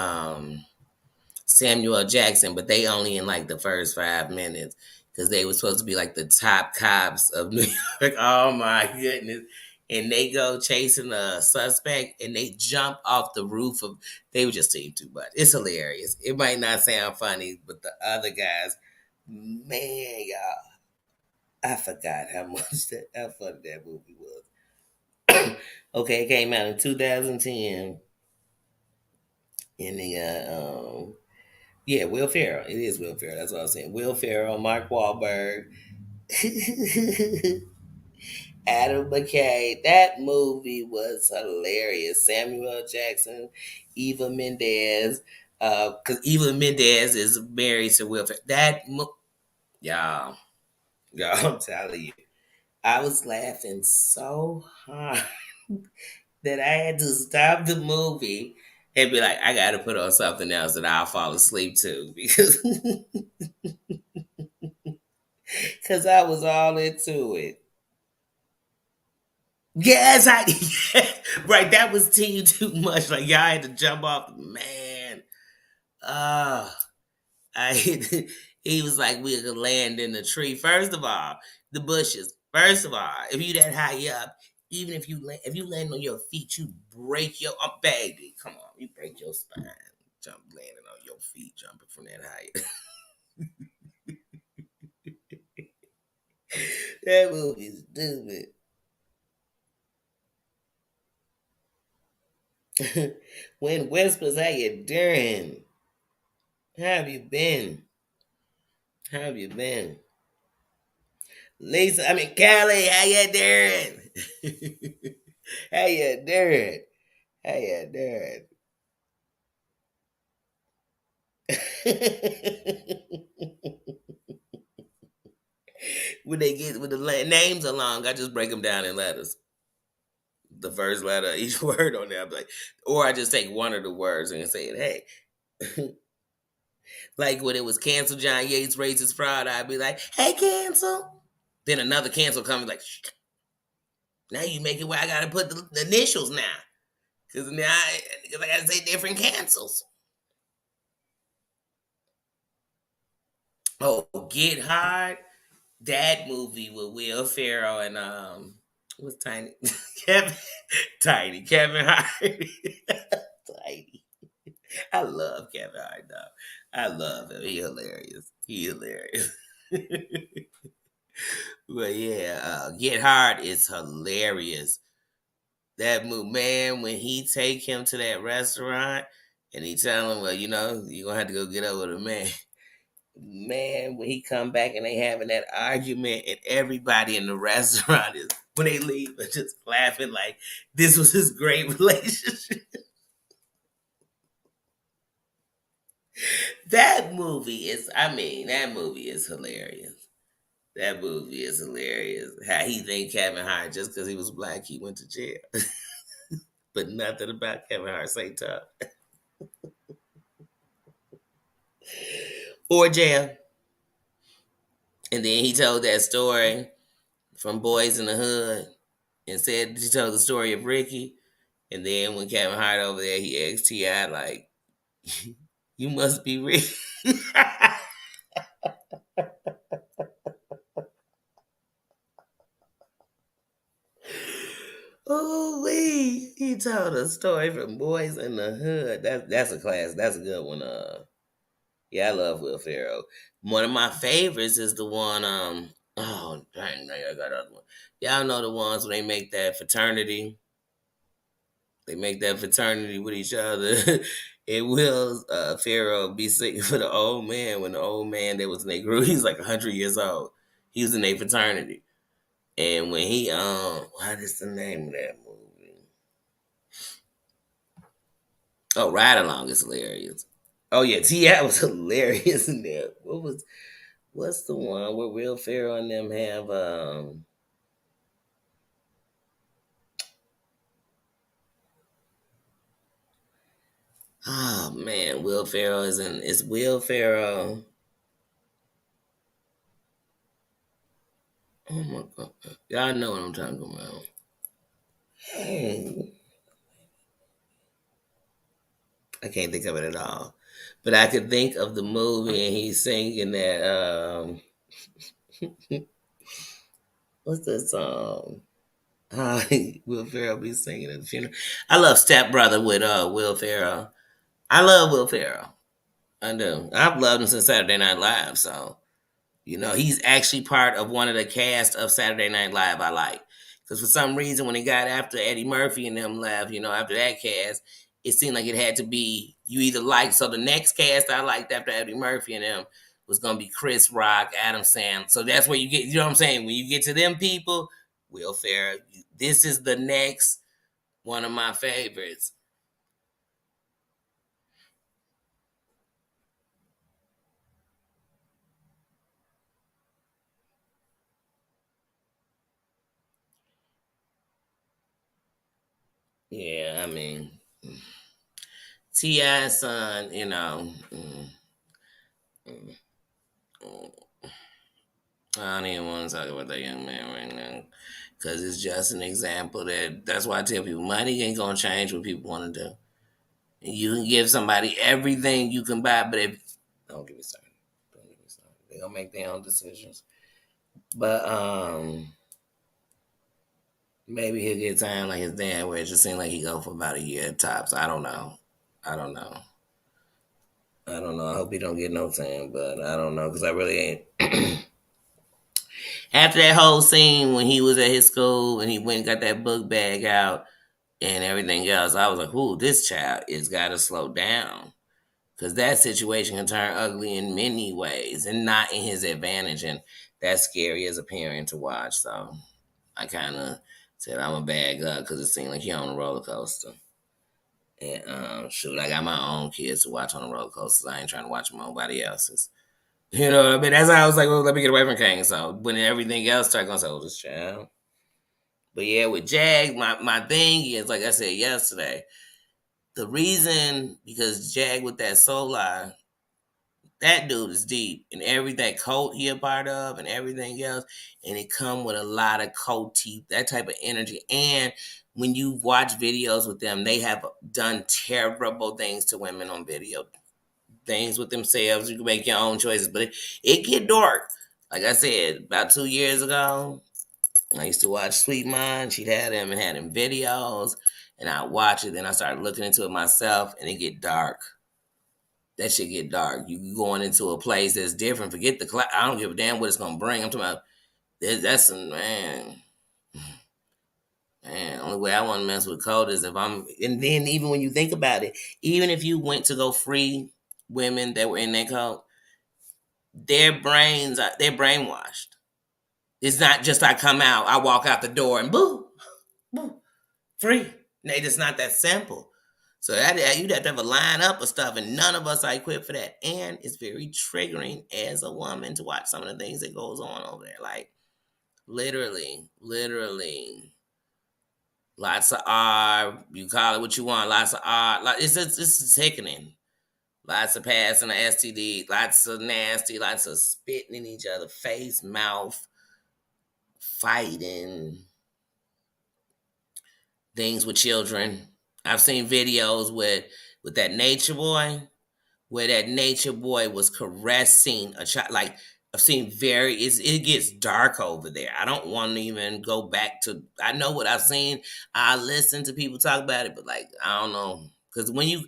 Samuel Jackson, but they only in like the first 5 minutes because they were supposed to be like the top cops of New York. Oh my goodness. And they go chasing a suspect and they jump off the roof of, they were just saying too much. It's hilarious. It might not sound funny, but the other guys, man, y'all, I forgot how much how funny that movie was. Okay, it came out in 2010. And they yeah, Will Ferrell. It is Will Ferrell. That's what I was saying. Will Ferrell, Mark Wahlberg, Adam McKay. That movie was hilarious. Samuel Jackson, Eva Mendes. Because Eva Mendes is married to Will Ferrell. Y'all, y'all, I'm telling you, I was laughing so hard that I had to stop the movie and be like, I got to put on something else that I'll fall asleep to because because I was all into it. Yes, yes, right. That was tea too much. Like y'all had to jump off, man. Uh I he was like we could land in the tree. First of all, the bushes. First of all, if you that high up, even if you land on your feet, you break your baby. Come on, you break your spine. Jump landing on your feet, jumping from that height. That movie's stupid. When whispers, how you doing? How have you been? How have you been? Lisa, I mean Callie, how you doing? How you doing? How you doing? When they get when the names are long, I just break them down in letters. The first letter, of each word on there, I'm like, or I just take one of the words and say it. Hey, like when it was cancel John Yates racist fraud, I'd be like, hey, cancel. Then another cancel comes like, shh, now you make it where I gotta put the initials now. Because I gotta say different cancels. Oh, Get Hard. That movie with Will Ferrell and what's Tiny Kevin Kevin Hart. Tiny. I love Kevin Hart though. I love him. He hilarious. He hilarious. But yeah, Get Hard is hilarious. That move, man, when he take him to that restaurant and he tell him, well, you're gonna have to go get up with a man. Man, when he come back and they having that argument and everybody in the restaurant is when they leave are just laughing like this was his great relationship. That movie is hilarious. That movie is hilarious. How he think Kevin Hart just because he was black he went to jail. But nothing about Kevin Hart say tough. Or jail. And then he told that story from Boys in the Hood and said he told the story of Ricky. And then when Kevin Hart over there, he asked T.I. like, you must be Ricky. Oh, wee. He told a story from Boys in the Hood. That's a class. That's a good one. Yeah, I love Will Ferrell. One of my favorites is the one. Oh dang, I got another one. Y'all know the ones when they make that fraternity. They make that fraternity with each other. And Will Ferrell be singing for the old man when the old man that was in their group, he's like 100 years old. He was in a fraternity. And when he what is the name of that movie? Oh, Ride Along is hilarious. Oh yeah, T.I. was hilarious in there. What's the one where Will Ferrell and them have oh man, Will Ferrell is Will Ferrell. Oh my god. Y'all know what I'm talking about. Hey. I can't think of it at all. But I could think of the movie and he's singing that what's that song? Will Ferrell be singing at the funeral. I love Step Brother with Will Ferrell. I love Will Ferrell. I do. I've loved him since Saturday Night Live, so he's actually part of one of the cast of Saturday Night Live I like. Because for some reason, when he got after Eddie Murphy and them left, after that cast, it seemed like it had to be you either like. So the next cast I liked after Eddie Murphy and them was gonna be Chris Rock, Adam Sandler. So that's where you get. You know what I'm saying? When you get to them people, Will Ferrell. This is the next one of my favorites. Yeah, I mean, T.I.'s son, mm, mm, I don't even want to talk about that young man right now because it's just an example that's why I tell people money ain't gonna change what people want to do. You can give somebody everything you can buy, but if don't get me started, don't get me started. They gonna make their own decisions. But maybe he'll get time like his dad, where it just seems like he go for about a year tops. I don't know. I don't know. I don't know. I hope he don't get no time, but I don't know because I really ain't. After that whole scene when he was at his school and he went and got that book bag out and everything else, I was like, "Ooh, this child is got to slow down." Because that situation can turn ugly in many ways and not in his advantage. And that's scary as a parent to watch. So I kind of said, I'm a bag up because it seemed like he on a roller coaster. And shoot, I got my own kids to watch on the roller coasters. I ain't trying to watch nobody else's. You know what I mean? That's how I was like, well, let me get away from Kane. So when everything else started going, oh, this child. But yeah, with Jag, my thing is, like I said yesterday, the reason, because Jag with that Solar, that dude is deep, and every that cult he a part of and everything else, and it come with a lot of culty, that type of energy. And when you watch videos with them, they have done terrible things to women on video, things with themselves. You can make your own choices, but it get dark. Like I said, about 2 years ago, I used to watch Sweet Mind. She'd had him and had him videos, and I watch it. Then I started looking into it myself, and it get dark. That shit get dark. You going into a place that's different. Forget the class. I don't give a damn what it's gonna bring. I'm talking about that's some man. Man, only way I want to mess with code is if I'm. And then even when you think about it, even if you went to go free women that were in that code, they're brainwashed. It's not just I come out, I walk out the door and boo, boo, free. It's not that simple. So you'd have to have a lineup of stuff, and none of us are equipped for that. And it's very triggering as a woman to watch some of the things that goes on over there. Like literally, lots of R. You call it what you want. Lots of R. Like it's sickening. Lots of passing the STD. Lots of nasty. Lots of spitting in each other face, mouth, fighting, things with children. I've seen videos with that nature boy, where that nature boy was caressing a child. Like I've seen it gets dark over there. I don't want to even go back to. I know what I've seen. I listen to people talk about it, but like I don't know, because when you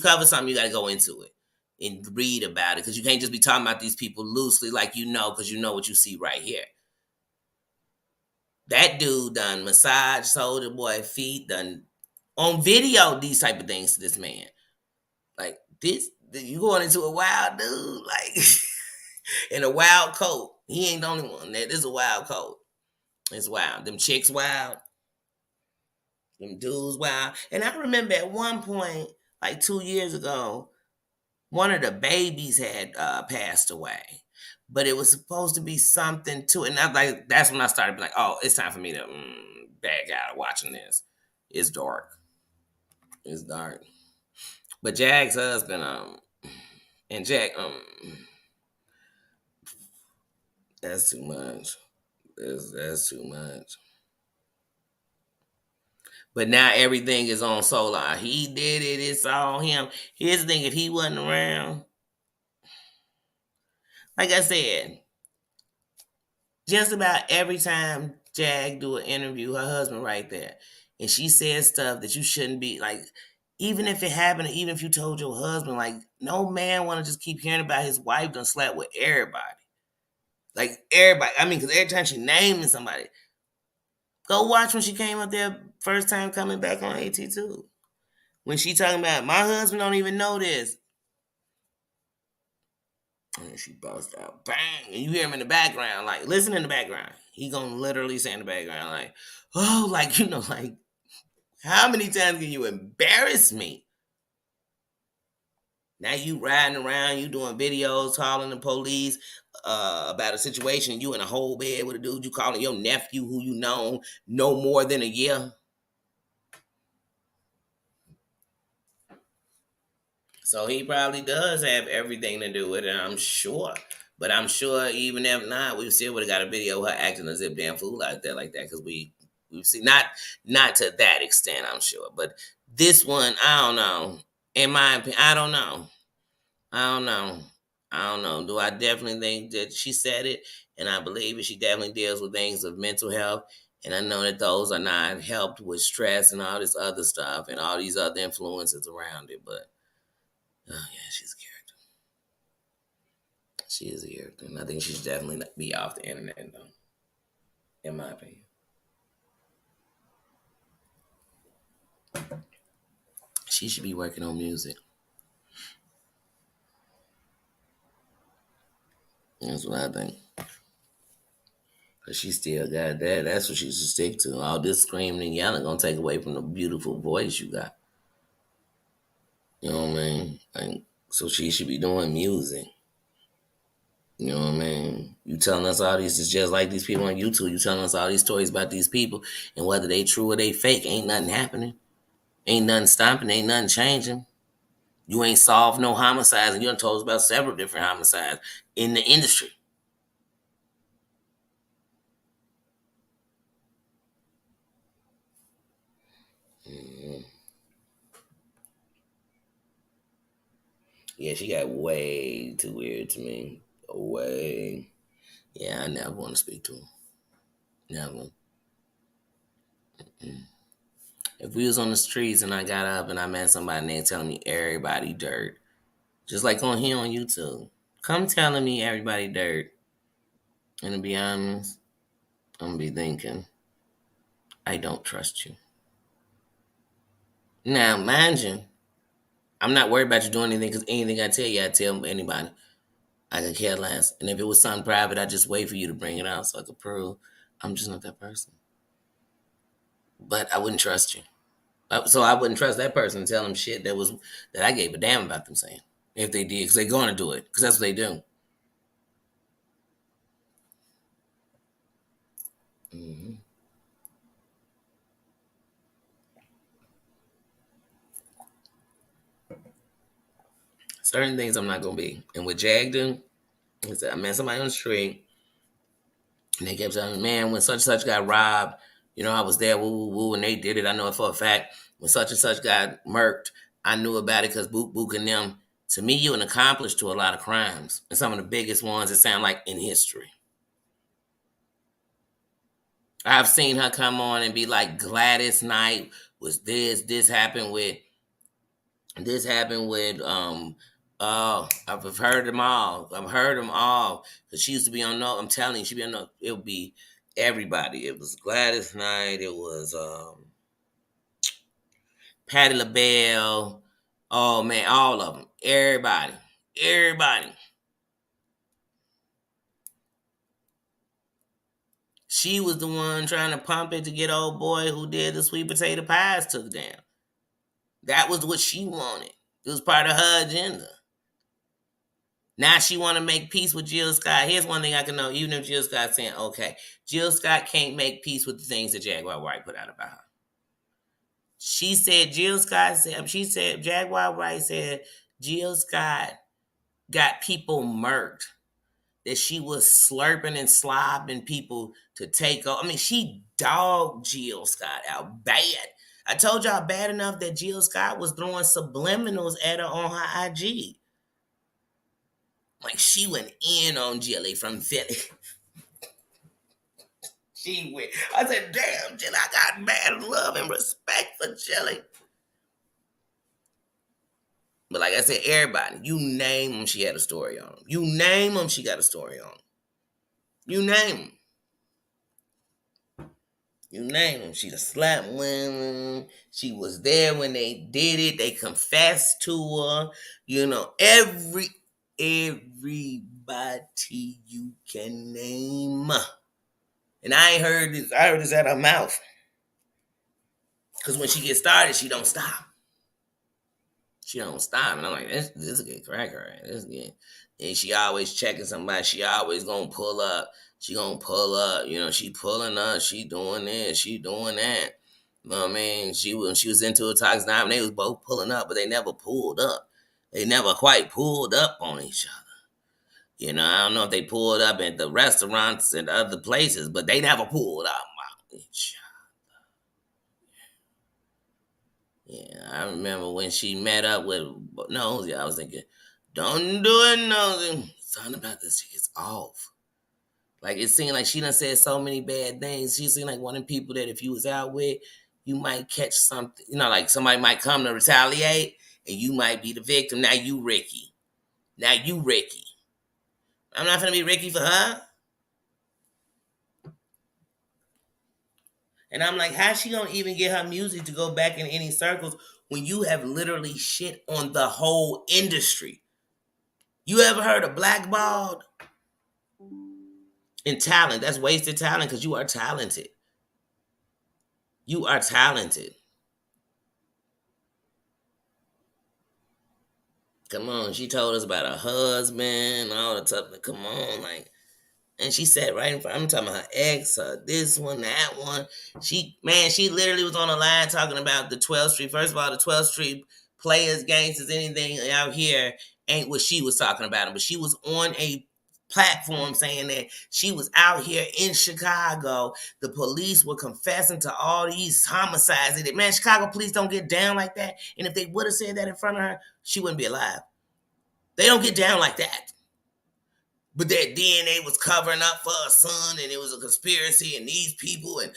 cover something, you got to go into it and read about it, because you can't just be talking about these people loosely, like because you know what you see right here. That dude done massage Soldier Boy feet, done on video these type of things to this man. Like this, you going into a wild dude, like in a wild coat. He ain't the only one. This is a wild coat. It's wild. Them chicks wild. Them dudes wild. And I remember at one point, like 2 years ago, one of the babies had passed away. But it was supposed to be something to it. And that's when I started being like, oh, it's time for me to back out of watching this. It's dark. It's dark. But Jack's husband, and Jack, that's too much. That's too much. But now everything is on Solar. He did it. It's all him. Here's the thing: if he wasn't around, like I said, just about every time Jag do an interview, her husband right there, and she says stuff that you shouldn't be like. Even if it happened, even if you told your husband, like no man want to just keep hearing about his wife done slept with everybody, like everybody. I mean, because every time she naming somebody, go watch when she came up there first time coming back on AT2. When she talking about my husband don't even know this, and then she busts out, bang, and you hear him in the background, like listen in the background. He gonna literally say in the background, like, oh, like like how many times can you embarrass me? Now you riding around, you doing videos, calling the police about a situation. You in a whole bed with a dude. You calling your nephew who you know no more than a year. So he probably does have everything to do with it, I'm sure. But I'm sure even if not, we still would have got a video of her acting as if damn fool out there like that because we've seen not to that extent, I'm sure. But this one, I don't know. In my opinion, I don't know. I don't know. I don't know. Do I definitely think that she said it? And I believe it. She definitely deals with things of mental health. And I know that those are not helped with stress and all this other stuff and all these other influences around it. But oh yeah, she's a character. She is a character. And I think she should definitely be off the internet though. In my opinion. She should be working on music. That's what I think. Cause she still got that. That's what she should stick to. All this screaming and yelling gonna take away from the beautiful voice you got. You know what I mean? Like, so she should be doing music. You know what I mean? You telling us all these, it's just like these people on YouTube. You telling us all these stories about these people, and whether they true or they fake, ain't nothing happening. Ain't nothing stopping. Ain't nothing changing. You ain't solved no homicides, and you done told us about several different homicides in the industry. Mm-hmm. Yeah, she got way too weird to me. Way. Yeah, I never want to speak to her. Never. Mm. If we was on the streets and I got up and I met somebody and they telling me everybody dirt, just like on here on YouTube, come telling me everybody dirt. And to be honest, I'm gonna be thinking, I don't trust you. Now, mind you, I'm not worried about you doing anything because anything I tell you, I tell anybody. I could care less. And if it was something private, I just wait for you to bring it out so I could prove I'm just not that person. But I wouldn't trust you. So I wouldn't trust that person and tell them shit that I gave a damn about them saying. If they did, because they're going to do it, because that's what they do. Mm-hmm. Certain things I'm not going to be. And with Jag do, I met somebody on the street, and they kept telling me, man, when such and such got robbed, I was there, woo, woo, woo, and they did it. I know it for a fact. When such and such got murked, I knew about it because Book Book and them. To me, you're an accomplice to a lot of crimes. And some of the biggest ones, it sound like, in history. I've seen her come on and be like, Gladys Knight was this happened with I've heard them all. I've heard them all. Because she used to be on no, I'm telling you, she be on no, it would be everybody. It was Gladys Knight, it was Patti LaBelle, oh man, all of them. Everybody. Everybody. She was the one trying to pump it to get old boy who did the sweet potato pies took down. That was what she wanted. It was part of her agenda. Now she want to make peace with Jill Scott. Here's one thing I can know, even if Jill Scott's saying, okay, Jill Scott can't make peace with the things that Jaguar Wright put out about her. She said, Jaguar Wright said, Jill Scott got people murked, that she was slurping and slobbing people to take over. I mean, she dogged Jill Scott out bad. I told y'all bad enough that Jill Scott was throwing subliminals at her on her IG. Like she went in on Jilly from Philly. She went. I said, damn, Jill, I got mad love and respect for Jilly. But like I said, everybody, you name them, she had a story on them. You name them, she got a story on them. You name them. You name them. She the slap women. She was there when they did it. They confessed to her. You know, everybody you can name. And I ain't heard this. I heard this out her mouth. Because when she gets started, she don't stop. She don't stop. And I'm like, this is a good cracker. Right? This is good. And she always checking somebody. She always gonna pull up. She gonna pull up. You know, she pulling up. She doing this. She doing that. You know what I mean? She was into a toxic time. They was both pulling up, but they never pulled up. They never quite pulled up on each other. You know, I don't know if they pulled up at the restaurants and other places, but they never pulled up on each other. Yeah, I remember when she met up with Nosy, I was thinking, don't do it, Nosy. Something about this chick is off. Like, it seemed like she done said so many bad things. She seemed like one of the people that if you was out with, you might catch something. You know, like somebody might come to retaliate, and you might be the victim. Now you Ricky. Now you Ricky. I'm not going to be Ricky for her. And I'm like, how's she going to even get her music to go back in any circles when you have literally shit on the whole industry? You ever heard of blackballed? In talent, that's wasted talent because you are talented. You are talented. Come on, she told us about her husband, all the stuff. Come on, like, and she sat right in front. I'm talking about her ex, this one, that one. She literally was on the line talking about the 12th Street. First of all, the 12th Street players, gangsters, anything out here ain't what she was talking about. But she was on a platform saying that she was out here in Chicago. The police were confessing to all these homicides. And man, Chicago police don't get down like that. And if they would have said that in front of her, she wouldn't be alive. They don't get down like that. But that DNA was covering up for her son, and it was a conspiracy, and these people, and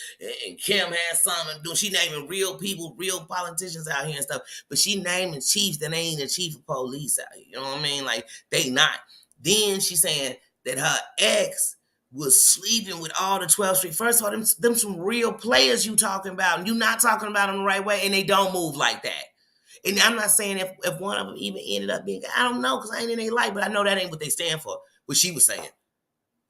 Kim had something to do. She naming real people, real politicians out here and stuff. But she naming chiefs that ain't the chief of police out here. You know what I mean? Like, they not. Then she saying that her ex was sleeping with all the 12th Street. First of all, them some real players you talking about, and you not talking about them the right way, and they don't move like that. And I'm not saying if one of them even ended up being, I don't know, because I ain't in their life, but I know that ain't what they stand for. What she was saying.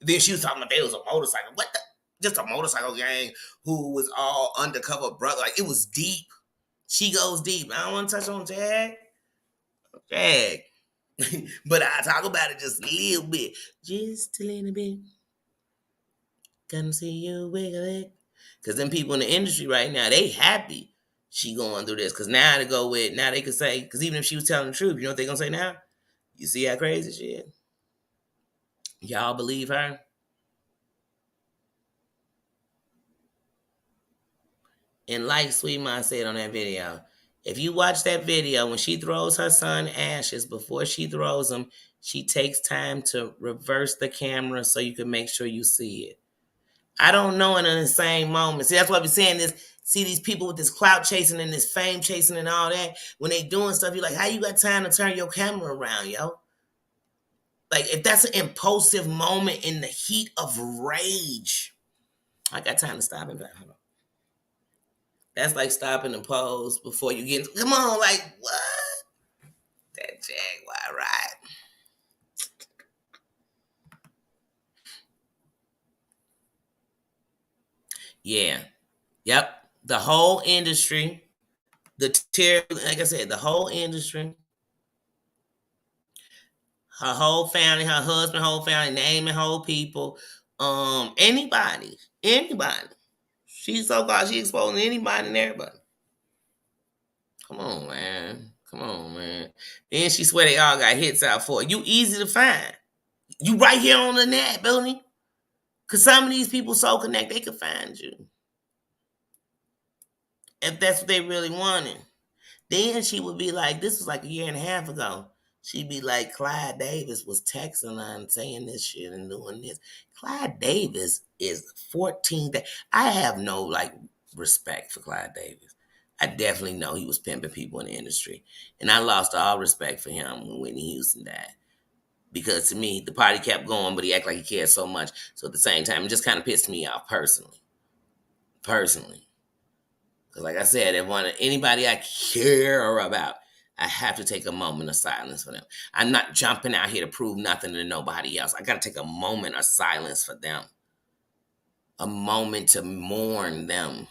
Then she was talking about there was a motorcycle. What the? Just a motorcycle gang who was all undercover brother. Like, it was deep. She goes deep. I don't want to touch on Jag. But I talk about it just a little bit. Just a little bit. Come see you wiggle it. Because them people in the industry right now, they happy she going through this. Because now they can say, because even if she was telling the truth, you know what they going to say now? You see how crazy she is? Y'all believe her? And like Sweet Ma said on that video, if you watch that video, when she throws her son ashes, before she throws them, she takes time to reverse the camera so you can make sure you see it. I don't know in the same moment. See, that's why we're saying this. See these people with this clout chasing and this fame chasing and all that. When they doing stuff, you're like, how you got time to turn your camera around, yo? Like, if that's an impulsive moment in the heat of rage, I got time to stop and back. Hold on. That's like stopping the pose before you get. Come on, like what? That Jaguar ride. Yeah. Yep. The whole industry, like I said, the whole industry, her whole family, her husband, whole family, naming whole people, anybody. She's so called she exposing anybody and everybody. Come on, man. Come on, man. Then she swear they all got hits out for it. You easy to find. You right here on the net, Billy. Because some of these people so connected, they can find you. if that's what they really wanted. Then she would be like, this was like a year and a half ago. She'd be like, Clyde Davis was texting her and saying this shit and doing this. Clyde Davis is 14. I have no like respect for Clyde Davis. I definitely know he was pimping people in the industry. And I lost all respect for him when Whitney Houston died. Because to me, the party kept going, but he acted like he cared so much. So at the same time, it just kind of pissed me off personally. Personally. Because like I said, if one anybody I care about, I have to take a moment of silence for them. I'm not jumping out here to prove nothing to nobody else. I got to take a moment of silence for them. A moment to mourn them.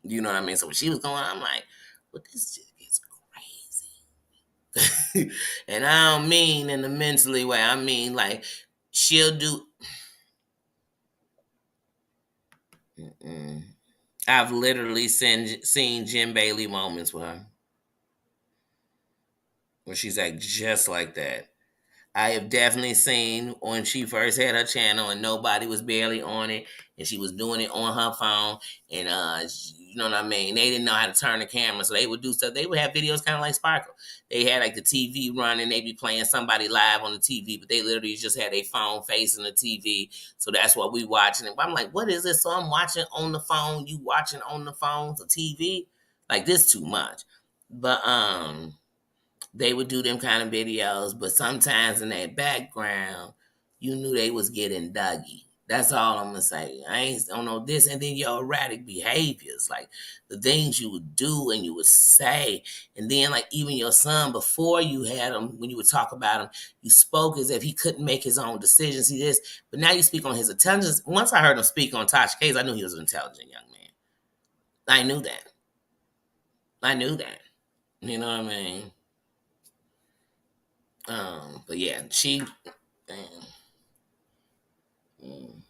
You know what I mean? So when she was going, I'm like, well, this shit is crazy. And I don't mean in the mentally way. I mean like she'll do. Mm-mm. I've literally seen Jim Bailey moments with her where she's like just like that. I have definitely seen when she first had her channel and nobody was barely on it, and she was doing it on her phone, and you know what I mean. They didn't know how to turn the camera, so they would do stuff. They would have videos kind of like Sparkle. They had like the TV running, they'd be playing somebody live on the TV, but they literally just had a phone facing the TV, so that's what we watching. And I'm like, what is this? So I'm watching on the phone, you watching on the phone, the TV, like this too much, but they would do them kind of videos, but sometimes in that background, you knew they was getting Dougie. That's all I'm gonna say. I don't know this, and then your erratic behaviors, like the things you would do and you would say, and then like even your son before you had him, when you would talk about him, you spoke as if he couldn't make his own decisions. He this, but now you speak on his intelligence. Once I heard him speak on Tasha K's, I knew he was an intelligent young man. I knew that. I knew that. You know what I mean? But yeah, she. Damn. Mm.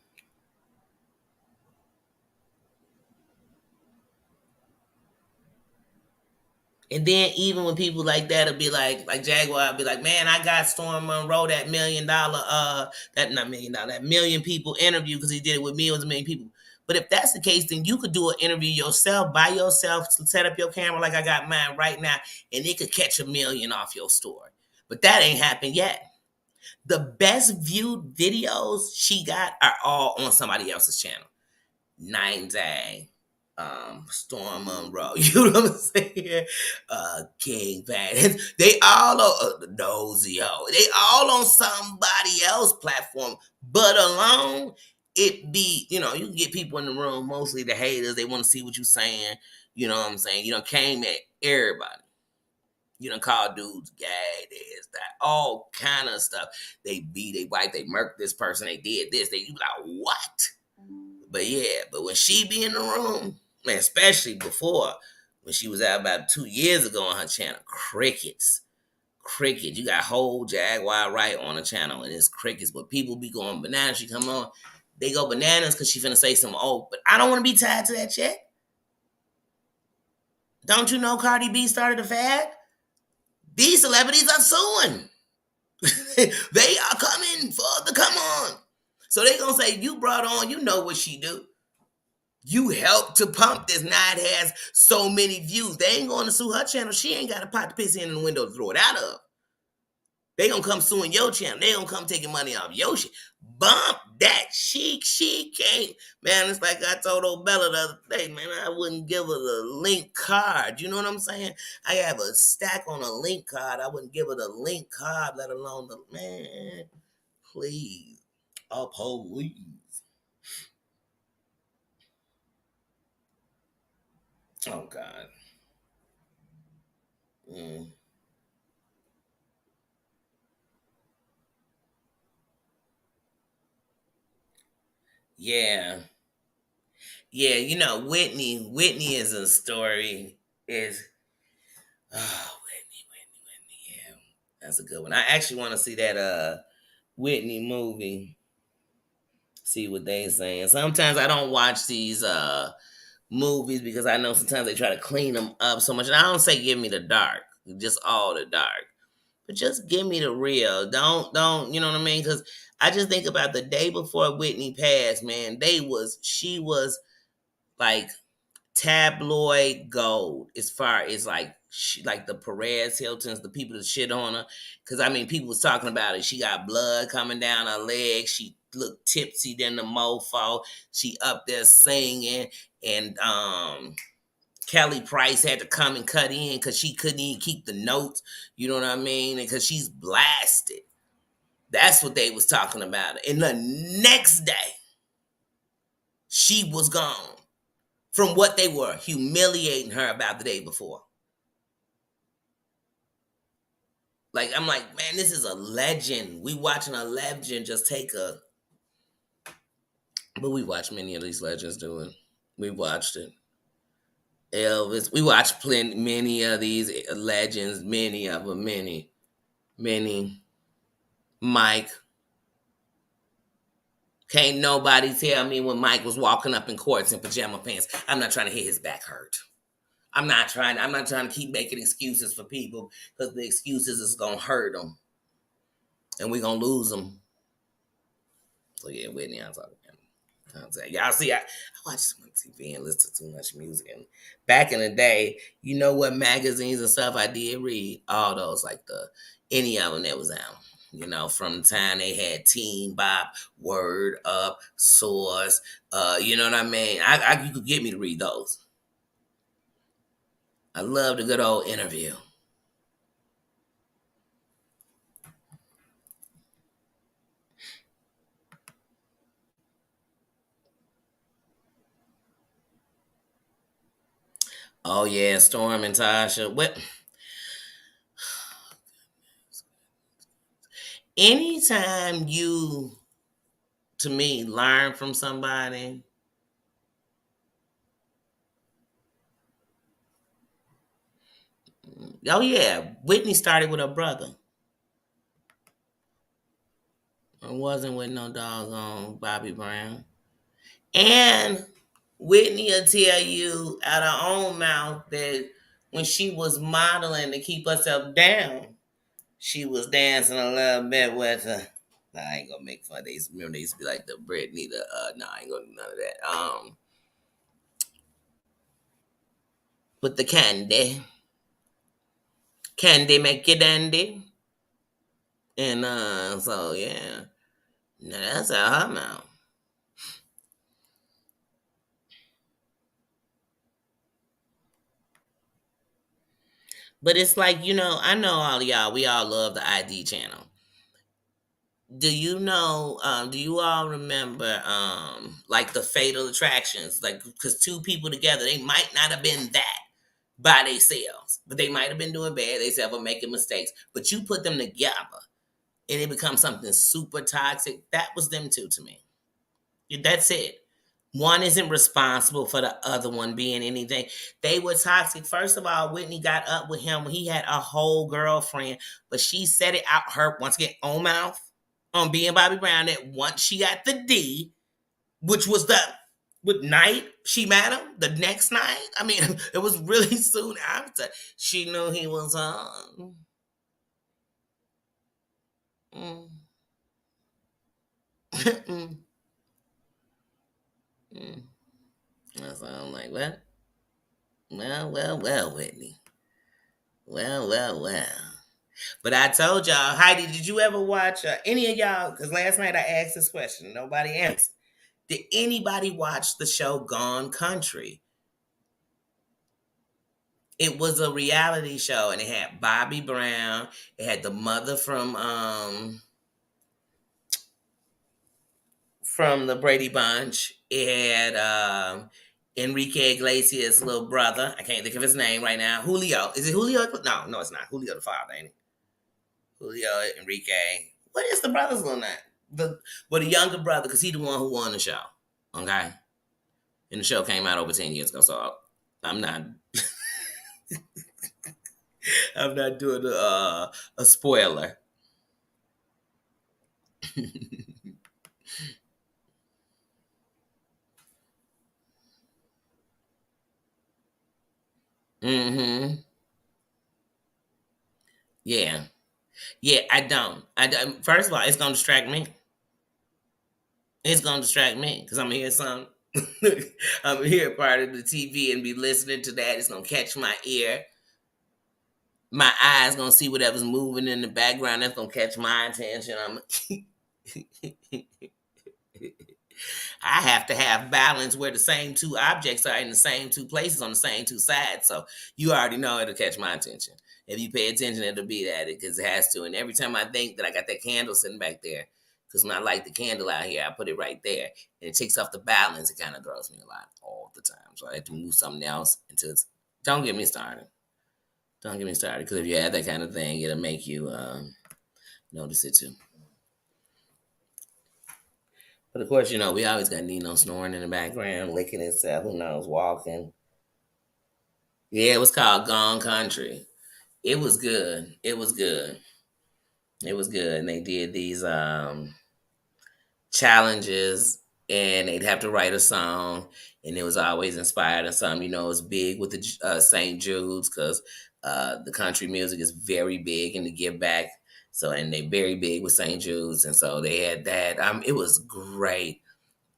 And then even when people like that'll be like Jaguar, be like, man, I got Storm Monroe that $1 million, that not $1 million, that million people interview because he did it with me. It was a million people. But if that's the case, then you could do an interview yourself by yourself, set up your camera like I got mine right now, and it could catch 1 million off your story. But that ain't happened yet. The best viewed videos she got are all on somebody else's channel. Nine Day, Storm Monroe, you know what I'm saying? King Van. They all are Nosy O. They all on somebody else's platform, but alone, it be, you can get people in the room, mostly the haters, they want to see what you saying, you know what I'm saying? You done came at everybody. You done call dudes gay, this, that, all kind of stuff. They beat, they wipe, they murked this person, they did this, you be like, what? But yeah, but when she be in the room, man, especially before, when she was out about 2 years ago on her channel, crickets. Crickets. You got whole Jaguar right on the channel, and it's crickets. But people be going bananas. She come on, they go bananas because she finna say something. Oh, but I don't want to be tied to that check. Don't you know Cardi B started a fad? These celebrities are suing. They are coming for the come on. So they gonna say, you brought on, you know what she do. You helped to pump this. Now it has so many views. They ain't going to sue her channel. She ain't got a pot to piss in the window to throw it out of. They gonna come suing your channel. They gonna come taking money off your shit. Bump that. She can't. Man, it's like I told old Bella the other day, man, I wouldn't give her the link card. You know what I'm saying? I have a stack on a link card. I wouldn't give her the link card, let alone the, man, please. Oh, please. Oh, God. Mm. Yeah. Yeah, Whitney is a story. Is Whitney, yeah. That's a good one. I actually want to see that Whitney movie. See what they saying. Sometimes I don't watch these movies because I know sometimes they try to clean them up so much. And I don't say give me the dark, just all the dark. But just give me the real. Don't, you know what I mean? Because I just think about the day before Whitney passed, man. She was like tabloid gold as far as like like the Perez Hiltons, the people that shit on her. Because I mean, people was talking about it. She got blood coming down her leg. She looked tipsy than the mofo. She up there singing, and Kelly Price had to come and cut in because she couldn't even keep the notes. You know what I mean? Because she's blasted. That's what they was talking about. And the next day, she was gone from what they were humiliating her about the day before. Like, I'm like, man, this is a legend. We watching a legend just take a. But we watched many of these legends do it. We watched it. Elvis. We watched many of these legends. Many of them. Many. Mike. Can't nobody tell me when Mike was walking up in courts in pajama pants. I'm not trying to hear his back hurt. I'm not trying to keep making excuses for people because the excuses is gonna hurt them, and we're gonna lose them. So yeah, Whitney, I'm talking. Y'all see, I watch too much TV and listen to too much music. And back in the day, you know what magazines and stuff I did read? All those, like any of them that was out. You know, from the time they had Teen Bop, Word Up, Source. You know what I mean? You could get me to read those. I love the good old interview. Oh yeah, Storm and Tasha. What? Anytime you, to me, learn from somebody. Oh yeah, Whitney started with her brother. It wasn't with no doggone Bobby Brown. And Whitney will tell you out of her own mouth that when she was modeling to keep herself down, she was dancing a little bit with her. I ain't gonna make fun of these. Remember, they used to be like the Britney, no, I ain't gonna do none of that. With the candy make you dandy, and so yeah, now that's out her mouth. But it's like, I know all of y'all. We all love the ID channel. Do you all remember like the Fatal Attractions? Like, because two people together, they might not have been that by themselves, but they might have been doing bad themselves or making mistakes. But you put them together and it becomes something super toxic. That was them two to me. That's it. One isn't responsible for the other one being anything. They were toxic. First of all, Whitney got up with him when he had a whole girlfriend, but she said it out her once again own mouth on being Bobby Brown that once she got the D, which was the with night she met him the next night. I mean, it was really soon after she knew he was on. Mm. Mm. Mm. So I'm like, well, Whitney. Well. But I told y'all, Heidi, did you ever watch any of y'all? Because last night I asked this question, nobody answered. Did anybody watch the show Gone Country? It was a reality show, and it had Bobby Brown. It had the mother from the Brady Bunch. It had Enrique Iglesias' little brother. I can't think of his name right now. Julio. Is it Julio? No, it's not. Julio the father, ain't it? Julio, Enrique. What is the brother's little name? The younger brother, because he the one who won the show. Okay? And the show came out over 10 years ago, so I'm not I'm not doing a spoiler. Mm-hmm. Yeah. Yeah, I don't. First of all, it's gonna distract me. It's gonna distract me because I'm gonna hear something. I'm here part of the TV and be listening to that. It's gonna catch my ear. My eyes gonna see whatever's moving in the background. That's gonna catch my attention. I have to have balance where the same two objects are in the same two places on the same two sides. So you already know it'll catch my attention. If you pay attention, it'll be at it because it has to. And every time I think that I got that candle sitting back there, because when I light the candle out here, I put it right there, and it takes off the balance. It kind of throws me a lot all the time. So I have to move something else until it's. Don't get me started. Don't get me started because if you have that kind of thing, it'll make you notice it too. But of course, we always got Nino snoring in the background, licking himself, who knows, walking. Yeah, it was called Gone Country. It was good. It was good. It was good. And they did these challenges and they'd have to write a song and it was always inspired of something. It was big with the St. Jude's because the country music is very big in the give back. So, and they very big with St. Jude's. And so they had that. It was great.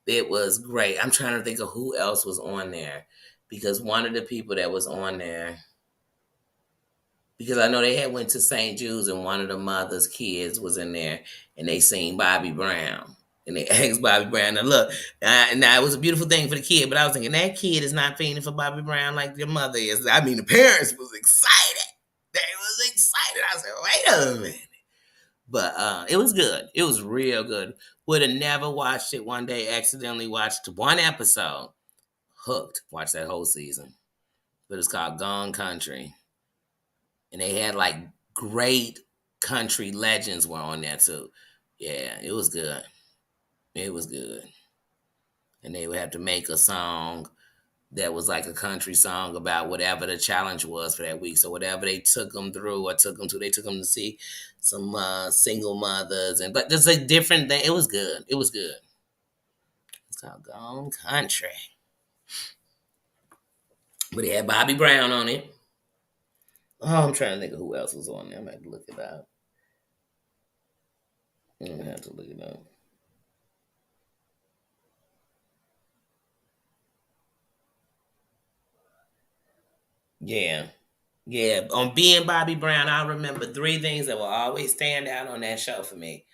It was great. I'm trying to think of who else was on there because one of the people that was on there, because I know they had went to St. Jude's and one of the mother's kids was in there and they seen Bobby Brown. And they asked Bobby Brown, now look, now it was a beautiful thing for the kid, but I was thinking that kid is not feeling for Bobby Brown like your mother is. I mean, the parents was excited. They was excited. I said, wait a minute. But it was good. It was real good. Would have never watched it one day, accidentally watched one episode. Hooked. Watched that whole season. But it's called Gone Country. And they had like great country legends were on there too. Yeah, it was good. It was good. And they would have to make a song that was like a country song about whatever the challenge was for that week. So whatever they took them through or took them to, they took them to see some single mothers. But there's a different thing. It was good. It was good. It's called Gone Country. But it had Bobby Brown on it. Oh, I'm trying to think of who else was on there. I'm going to have to look it up. I'm going to have to look it up. Yeah. Yeah. On being Bobby Brown, I remember three things that will always stand out on that show for me.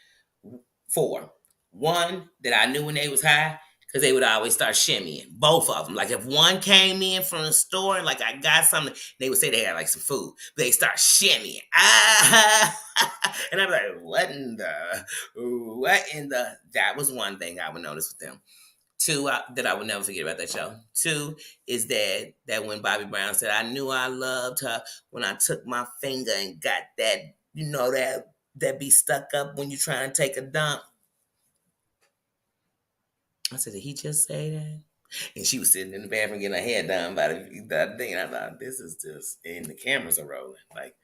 Four. One, that I knew when they was high, because they would always start shimmying. Both of them. Like if one came in from the store, like I got something, they would say they had like some food. But they start shimmying. Ah! And I'm like, that was one thing I would notice with them. Two, that I would never forget about that show. Two is that when Bobby Brown said, I knew I loved her when I took my finger and got that, that be stuck up when you try and take a dump. I said, did he just say that? And she was sitting in the bathroom getting her hair done by the thing. And I thought, this is just, and the cameras are rolling. Like,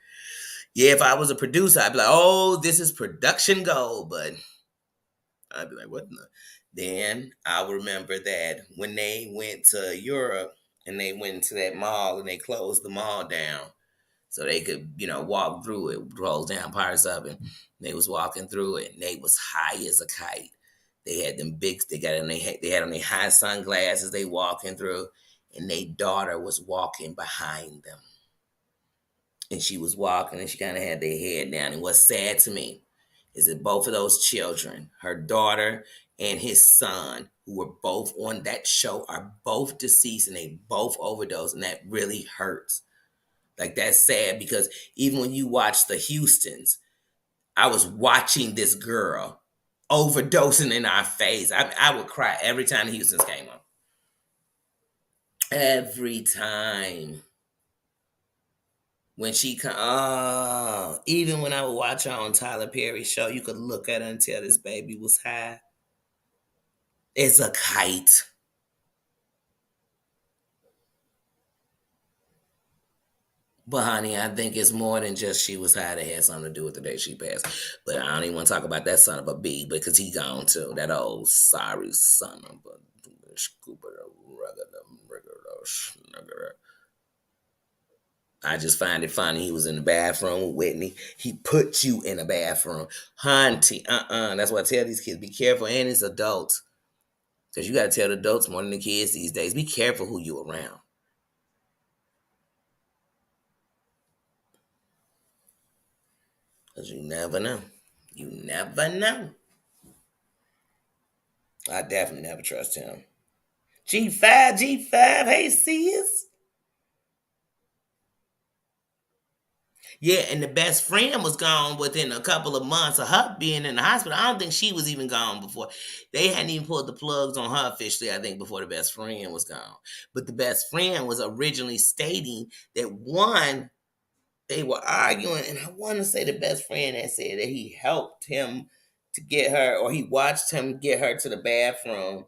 yeah, if I was a producer, I'd be like, oh, this is production gold. But I'd be like, what in the? Then I remember that when they went to Europe and they went to that mall and they closed the mall down so they could, walk through it, close down parts of it. They was walking through it and they was high as a kite. They had them big, they had on their high sunglasses they walking through and their daughter was walking behind them. And she was walking and she kind of had their head down. And what's sad to me is that both of those children, her daughter and his son, who were both on that show, are both deceased and they both overdosed. And that really hurts. Like, that's sad because even when you watch the Houstons, I was watching this girl overdosing in our face. I would cry every time the Houstons came on. Every time. When she even when I would watch her on Tyler Perry's show, you could look at her and tell this baby was high. It's a kite. But honey, I think it's more than just she was high that had something to do with the day she passed. But I don't even want to talk about that son of a B because he gone too. That old sorry son of a I just find it funny. He was in the bathroom with Whitney. He put you in a bathroom. Hunty, That's why I tell these kids, be careful. And it's adults. Because you got to tell the adults more than the kids these days. Be careful who you around. Because you never know. You never know. I definitely never trust him. G5, G5, hey sis. Yeah, and the best friend was gone within a couple of months of her being in the hospital. I don't think she was even gone before. They hadn't even pulled the plugs on her officially, I think, before the best friend was gone. But the best friend was originally stating that one, they were arguing, and I want to say the best friend had said that he helped him to get her, or he watched him get her to the bathroom,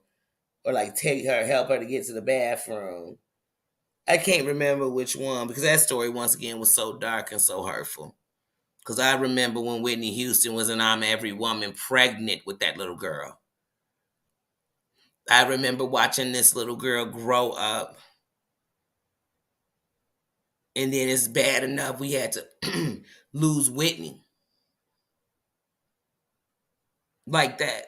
or like take her, help her to get to the bathroom. I can't remember which one because that story once again was so dark and so hurtful. Because I remember when Whitney Houston was in I'm Every Woman pregnant with that little girl. I remember watching this little girl grow up. And then it's bad enough we had to lose Whitney. Like that.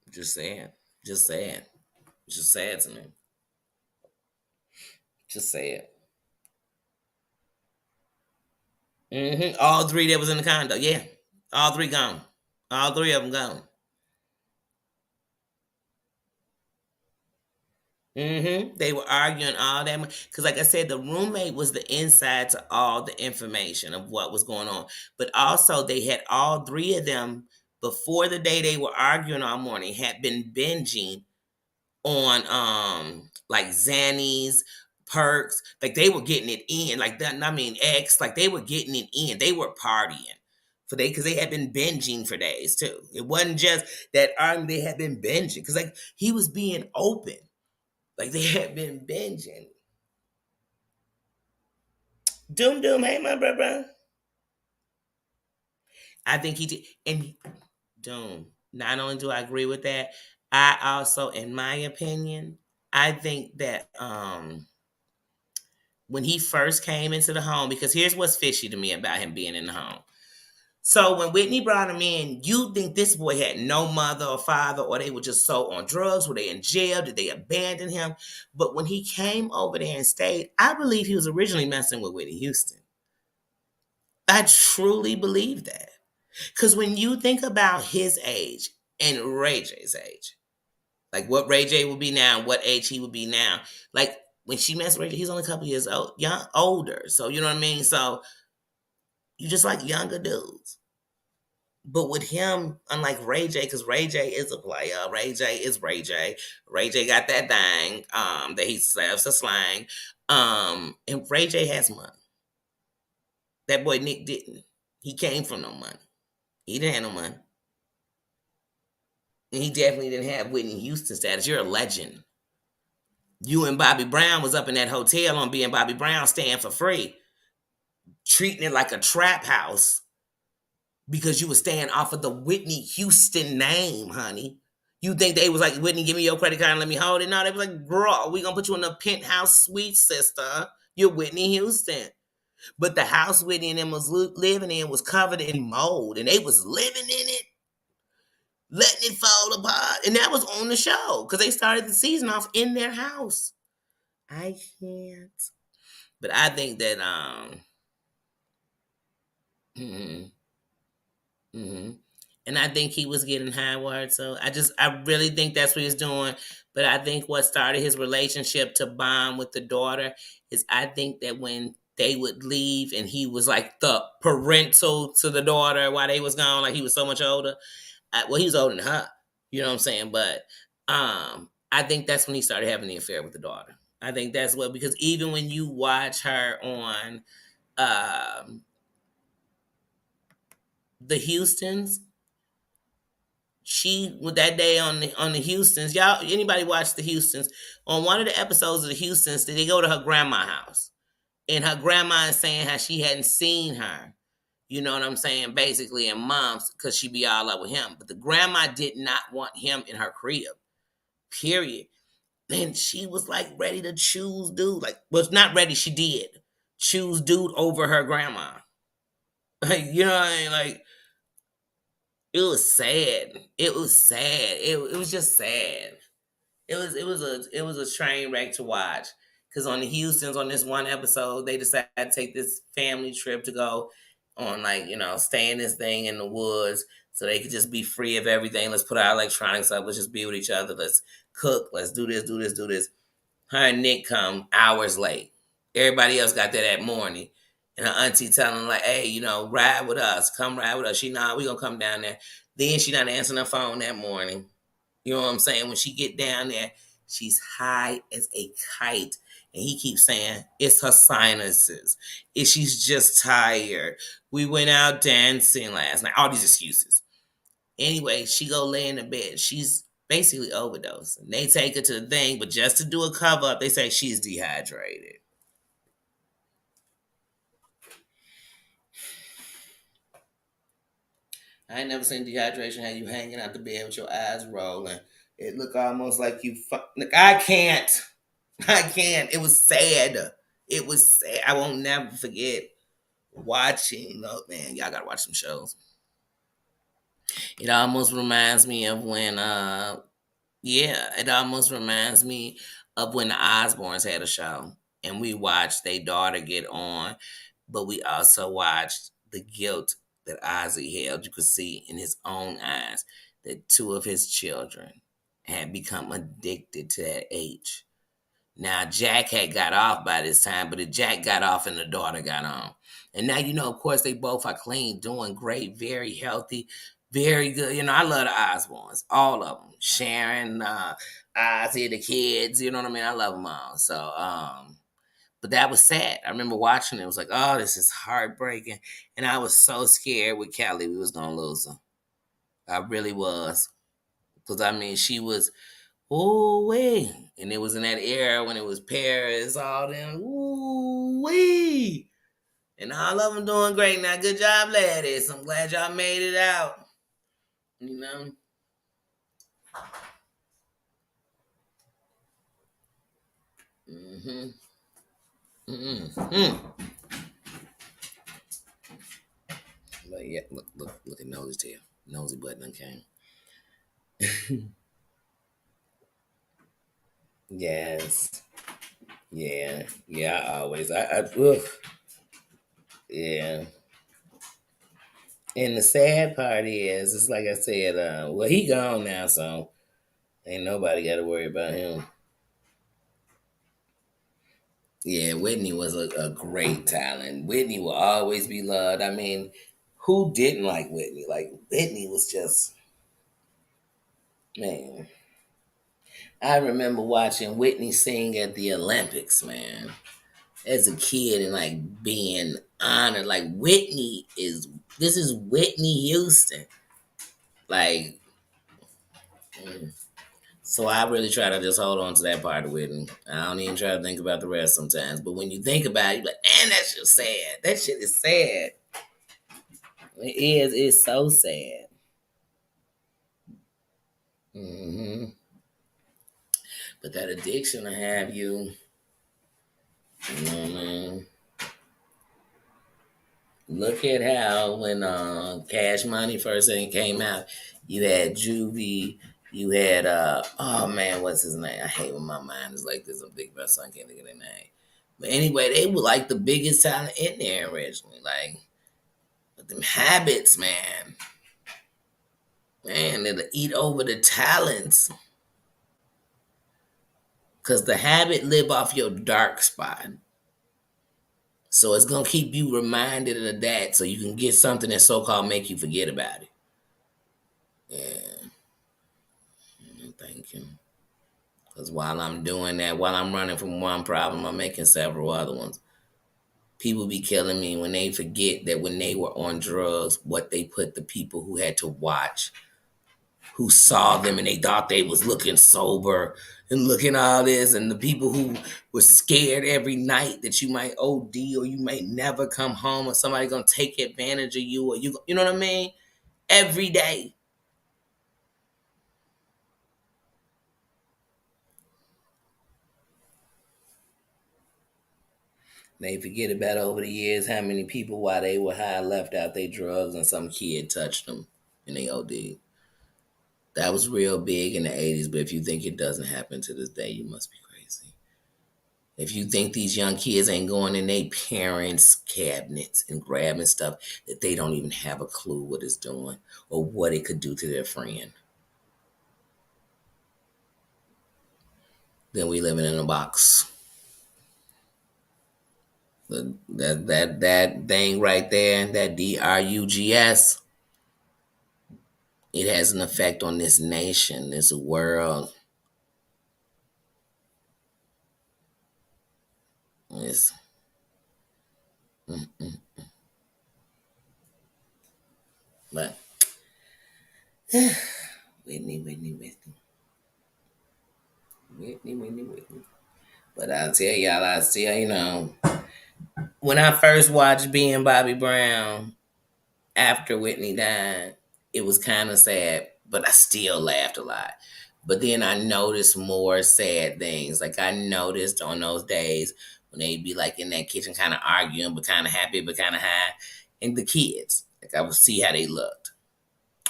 Just saying. Just saying. Just sad to me. Just sad. All three that was in the condo. Yeah. All three gone. All three of them gone. They were arguing all that much because, like I said, the roommate was the inside to all the information of what was going on. But also, they had all three of them before the day they were arguing all morning had been binging on like Xannies, perks. Like they were getting it in. Like that. I mean, X. Like they were getting it in. They were partying for they because they had been binging for days too. It wasn't just that they had been binging because like he was being open. Like they had been binging. Doom Doom, hey my brother. I think he did. And Doom, not only do I agree with that, I also, in my opinion, I think that when he first came into the home, because here's what's fishy to me about him being in the home. So when Whitney brought him in, you think this boy had no mother or father, or they were just so on drugs? Were they in jail? Did they abandon him? But when he came over there and stayed, I believe he was originally messing with Whitney Houston. I truly believe that. Because when you think about his age and Ray J's age, like what Ray J would be now and what age he would be now, like when she met Ray J, he's only a couple years old, older. So you know what I mean? So you just like younger dudes. But with him, unlike Ray J, because Ray J is a player, Ray J is Ray J. Ray J got that thing that he says a slang. And Ray J has money. That boy Nick didn't. He came from no money. He didn't have no money. And he definitely didn't have Whitney Houston status. You're a legend. You and Bobby Brown was up in that hotel on being Bobby Brown staying for free, treating it like a trap house because you were staying off of the Whitney Houston name, honey. You think they was like, Whitney, give me your credit card and let me hold it? No, they was like, girl, we gonna put you in the penthouse suite, sister. You're Whitney Houston. But the house Whitney and them was living in was covered in mold, and they was living in it, letting it fall apart. And that was on the show because they started the season off in their house. I can't. But I think that mhm, mhm. And I think he was getting high word. So I really think that's what he's doing. But I think what started his relationship to bond with the daughter is I think that when they would leave and he was like the parental to the daughter while they was gone, like he was so much older. Well, he was older than her. You know what I'm saying? But I think that's when he started having the affair with the daughter. I think that's what, because even when you watch her on um, the Houstons, she with that day on the Houstons, y'all anybody watch the Houstons? On one of the episodes of the Houstons, did they go to her grandma's house? And her grandma is saying how she hadn't seen her. You know what I'm saying? Basically in months because she be all up with him. But the grandma did not want him in her crib. Period. And she was like ready to choose dude. Like, was not ready, she did. Choose dude over her grandma. Like, you know what I mean? Like, It was sad. It was sad. It was just sad. It was a train wreck to watch. Cause on the Houston's on this one episode, they decided to take this family trip to go on, like, stay in this thing in the woods so they could just be free of everything. Let's put our electronics up. Let's just be with each other. Let's cook. Let's do this, do this, do this. Her and Nick come hours late. Everybody else got there that morning. And her auntie telling like, hey, ride with us. Come ride with us. She, nah, we gonna come down there. Then she not answering her phone that morning. You know what I'm saying? When she get down there, she's high as a kite. And he keeps saying, it's her sinuses. She's just tired. We went out dancing last night. All these excuses. Anyway, she go lay in the bed. She's basically overdosed. And they take her to the thing, but just to do a cover up, they say she's dehydrated. I ain't never seen dehydration have you hanging out the bed with your eyes rolling. It look almost like you. Look, I can't. I can't. It was sad. It was sad. I won't never forget watching. Oh man, y'all gotta watch some shows. It almost reminds me of when yeah, it almost reminds me of when the Osbournes had a show and we watched their daughter get on, but we also watched the guilt that Ozzy held. You could see in his own eyes that two of his children had become addicted to that age. Now Jack had got off by this time, but Jack got off and the daughter got on. And now of course, they both are clean, doing great, very healthy, very good. I love the Osbournes, all of them. Sharon, Ozzy, the kids. You know what I mean? I love them all. So, but that was sad. I remember watching it. It was like, oh, this is heartbreaking, and I was so scared with Kelly we was gonna lose her. I really was, because I mean, she was. Ooh wee. And it was in that era when it was Paris, all them. Ooh wee. And all of them doing great now. Good job, ladies. I'm glad y'all made it out. You know? Mm-hmm. Mm-hmm. But yeah, look at Nosy tail. Nosy butt done came. Yes. Yeah. Yeah, I always. Ugh. Yeah. And the sad part is, it's like I said, well, he gone now, so ain't nobody got to worry about him. Yeah, Whitney was a great talent. Whitney will always be loved. I mean, who didn't like Whitney? Like, Whitney was just, man. I remember watching Whitney sing at the Olympics, man, as a kid and like being honored. Like, this is Whitney Houston. Like, mm. So I really try to just hold on to that part of Whitney. I don't even try to think about the rest sometimes. But when you think about it, you're like, man, that's just sad. That shit is sad. It is. It's so sad. Hmm. But that addiction to have you, you know what I mean? Look at how when Cash Money first thing came out, you had Juvie, you had oh man, what's his name? I hate when my mind is like this. I'm thinking about something, I can't think of their name. But anyway, they were like the biggest talent in there originally. Like, but them habits, man, it'll eat over the talents. Cause the habit live off your dark spot. So it's gonna keep you reminded of that so you can get something that so called make you forget about it. Yeah. Thank you. Because while I'm doing that, while I'm running from one problem, I'm making several other ones. People be killing me when they forget that when they were on drugs, what they put the people who had to watch, who saw them and they thought they was looking sober and looking all this, and the people who were scared every night that you might OD or you might never come home or somebody gonna take advantage of you or you know what I mean? Every day. They forget about over the years how many people while they were high left out their drugs and some kid touched them. and they OD. That was real big in the 80s, but if you think it doesn't happen to this day, you must be crazy. If you think these young kids ain't going in their parents' cabinets and grabbing stuff that they don't even have a clue what it's doing or what it could do to their friend, then we living in a box. That thing right there, that drugs, it has an effect on this nation, this world. It's, mm, mm. But Whitney. But I'll tell y'all, I still, when I first watched Being Bobby Brown after Whitney died, it was kind of sad, but I still laughed a lot. But then I noticed more sad things. Like I noticed on those days when they'd be like in that kitchen kind of arguing, but kind of happy, but kind of high. And the kids, like I would see how they looked.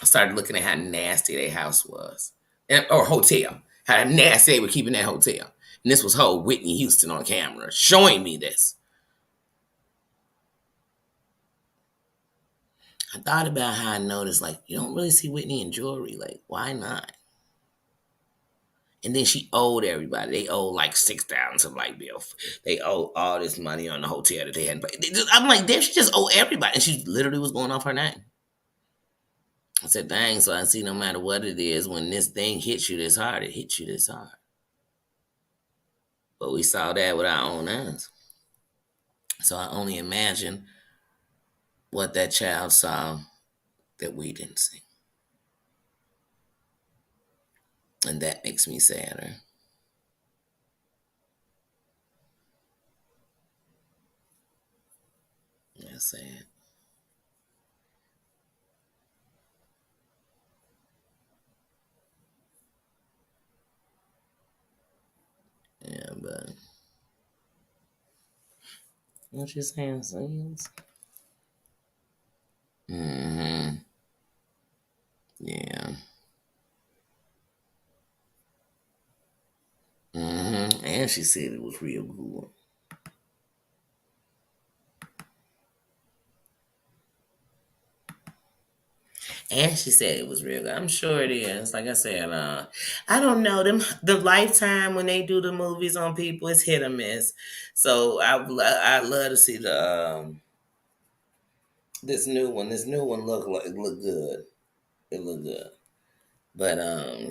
I started looking at how nasty their house was. Or hotel. How nasty they were keeping that hotel. And this was whole Whitney Houston on camera showing me this. I thought about how I noticed, like, you don't really see Whitney in jewelry. Like, why not? And then she owed everybody. They owed like 6,000 some light bill. They owed all this money on the hotel that they hadn't paid. I'm like, damn, she just owed everybody. And she literally was going off her name. I said, dang, so I see no matter what it is, when this thing hits you this hard, it hits you this hard. But we saw that with our own eyes. So I only imagine what that child saw that we didn't see. And that makes me sadder. That's sad. Yeah, but what you saying, Sins? Mm-hmm. Yeah. Mm-hmm. And she said it was real good. And she said it was real good. I'm sure it is. Like I said, I don't know them. The Lifetime when they do the movies on people, it's hit or miss. So I love to see the this new one. This new one look good. It look good. But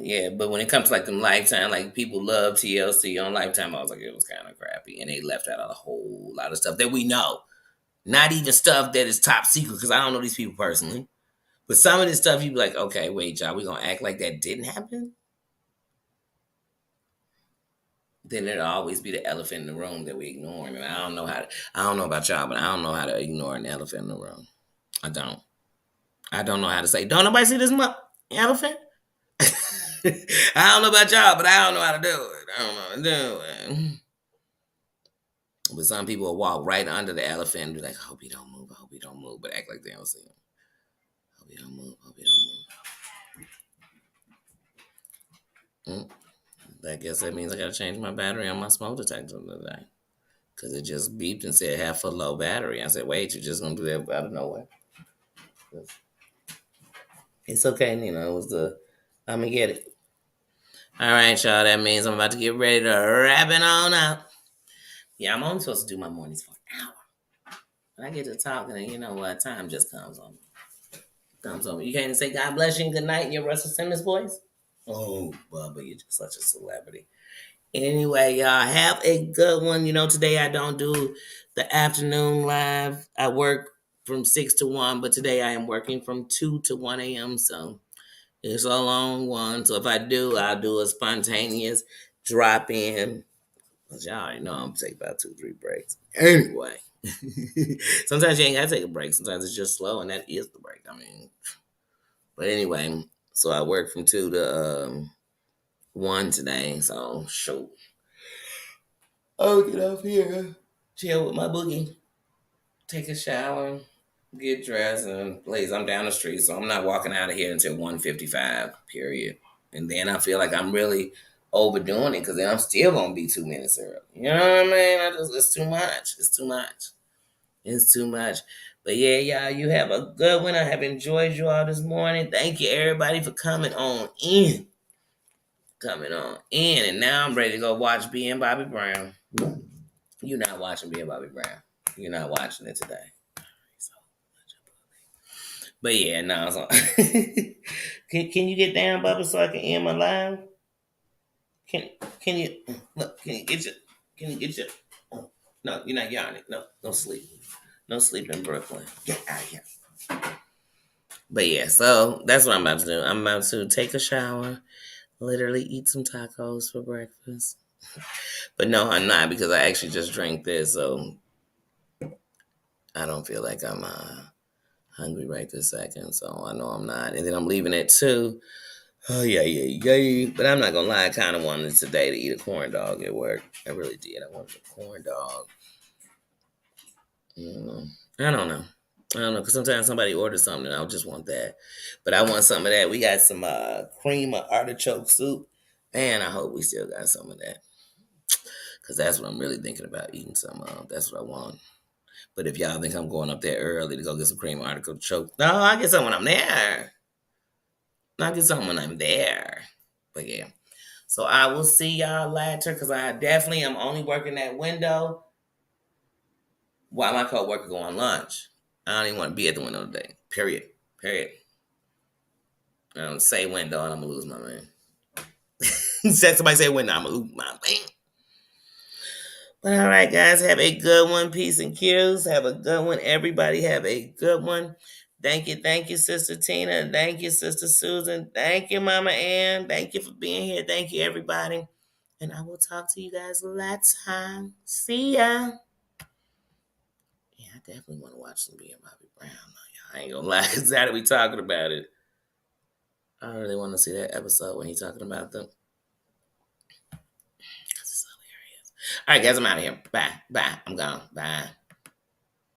yeah. But when it comes to like them Lifetime, like people love TLC on Lifetime. I was like, it was kind of crappy, and they left out a whole lot of stuff that we know. Not even stuff that is top secret because I don't know these people personally. But some of this stuff you be like, okay, wait, y'all, we gonna act like that didn't happen? Then there'll always be the elephant in the room that we ignoring. And I don't know about y'all, but I don't know how to ignore an elephant in the room. I don't. I don't know how to say, don't nobody see this elephant? I don't know about y'all, but I don't know how to do it. I don't know how to do it. But some people will walk right under the elephant and be like, I hope he don't move, I hope he don't move, but act like they don't see him. Hope he don't move, hope he don't move. I guess that means I gotta change my battery on my smoke detector today. Cause it just beeped and said half a low battery. I said, wait, you're just gonna do that out of nowhere. It's okay, Nina. It was I'm gonna get it. All right, y'all. That means I'm about to get ready to wrap it on up. Yeah, I'm only supposed to do my mornings for an hour. When I get to talking, and you know what? Time just comes on me. Comes on me. You can't even say God bless you and good night in your Russell Simmons voice. Oh, Bubba, you're just such a celebrity. Anyway, y'all have a good one. Today I don't do the afternoon live. I work from 6 to 1, but today I am working from 2 to 1 a.m. So it's a long one. So if I do, I'll do a spontaneous drop in. Because y'all already know I'm going to take about 2, 3 breaks. Anyway, sometimes you ain't got to take a break. Sometimes it's just slow, and that is the break. But anyway, so I work from 2 to 1 today. So, shoot. I'll get off here, chill with my boogie, take a shower, get dressed, and please, I'm down the street, so I'm not walking out of here until 1:55. Period. And then I feel like I'm really overdoing it because then I'm still gonna be 2 minutes early. You know what I mean? It's too much. It's too much. It's too much. But yeah, y'all, you have a good one. I have enjoyed you all this morning. Thank you, everybody, for coming on in. Coming on in. And now I'm ready to go watch B and Bobby Brown. You're not watching B and Bobby Brown. You're not watching it today. But yeah, no. So can you get down, Bubba, so I can end my live? Can can you look? Can you get your? Oh, no, you're not yawning. No, no sleep. No sleep in Brooklyn. Get out of here. But yeah, so that's what I'm about to do. I'm about to take a shower, literally eat some tacos for breakfast. But no, I'm not because I actually just drank this, so I don't feel like I'm hungry right this second. So I know I'm not. And then I'm leaving at 2. Oh, yeah. But I'm not going to lie. I kind of wanted today to eat a corn dog at work. I really did. I wanted a corn dog. I don't know. Because sometimes somebody orders something and I just want that. But I want some of that. We got some cream of artichoke soup. And I hope we still got some of that. Because that's what I'm really thinking about, eating some of. That's what I want. But if y'all think I'm going up there early to go get some cream of artichoke, no, I'll get some when I'm there. I'll get some when I'm there. But yeah. So I will see y'all later because I definitely am only working that window while my coworker go on lunch. I don't even want to be at the window today. Period. I don't say window and I'm gonna lose my man. Said somebody say window, I'm gonna lose my man. But all right, guys, have a good one. Peace and cues. Have a good one. Everybody have a good one. Thank you, Sister Tina. Thank you, Sister Susan. Thank you, Mama Ann. Thank you for being here. Thank you, everybody. And I will talk to you guys later. See ya. Yeah, I definitely want to watch some being Bobby Brown. I ain't gonna lie, because now that we talking about it, I really want to see that episode when he's talking about them. Because it's hilarious. All right, guys, I'm out of here. Bye. I'm gone. Bye.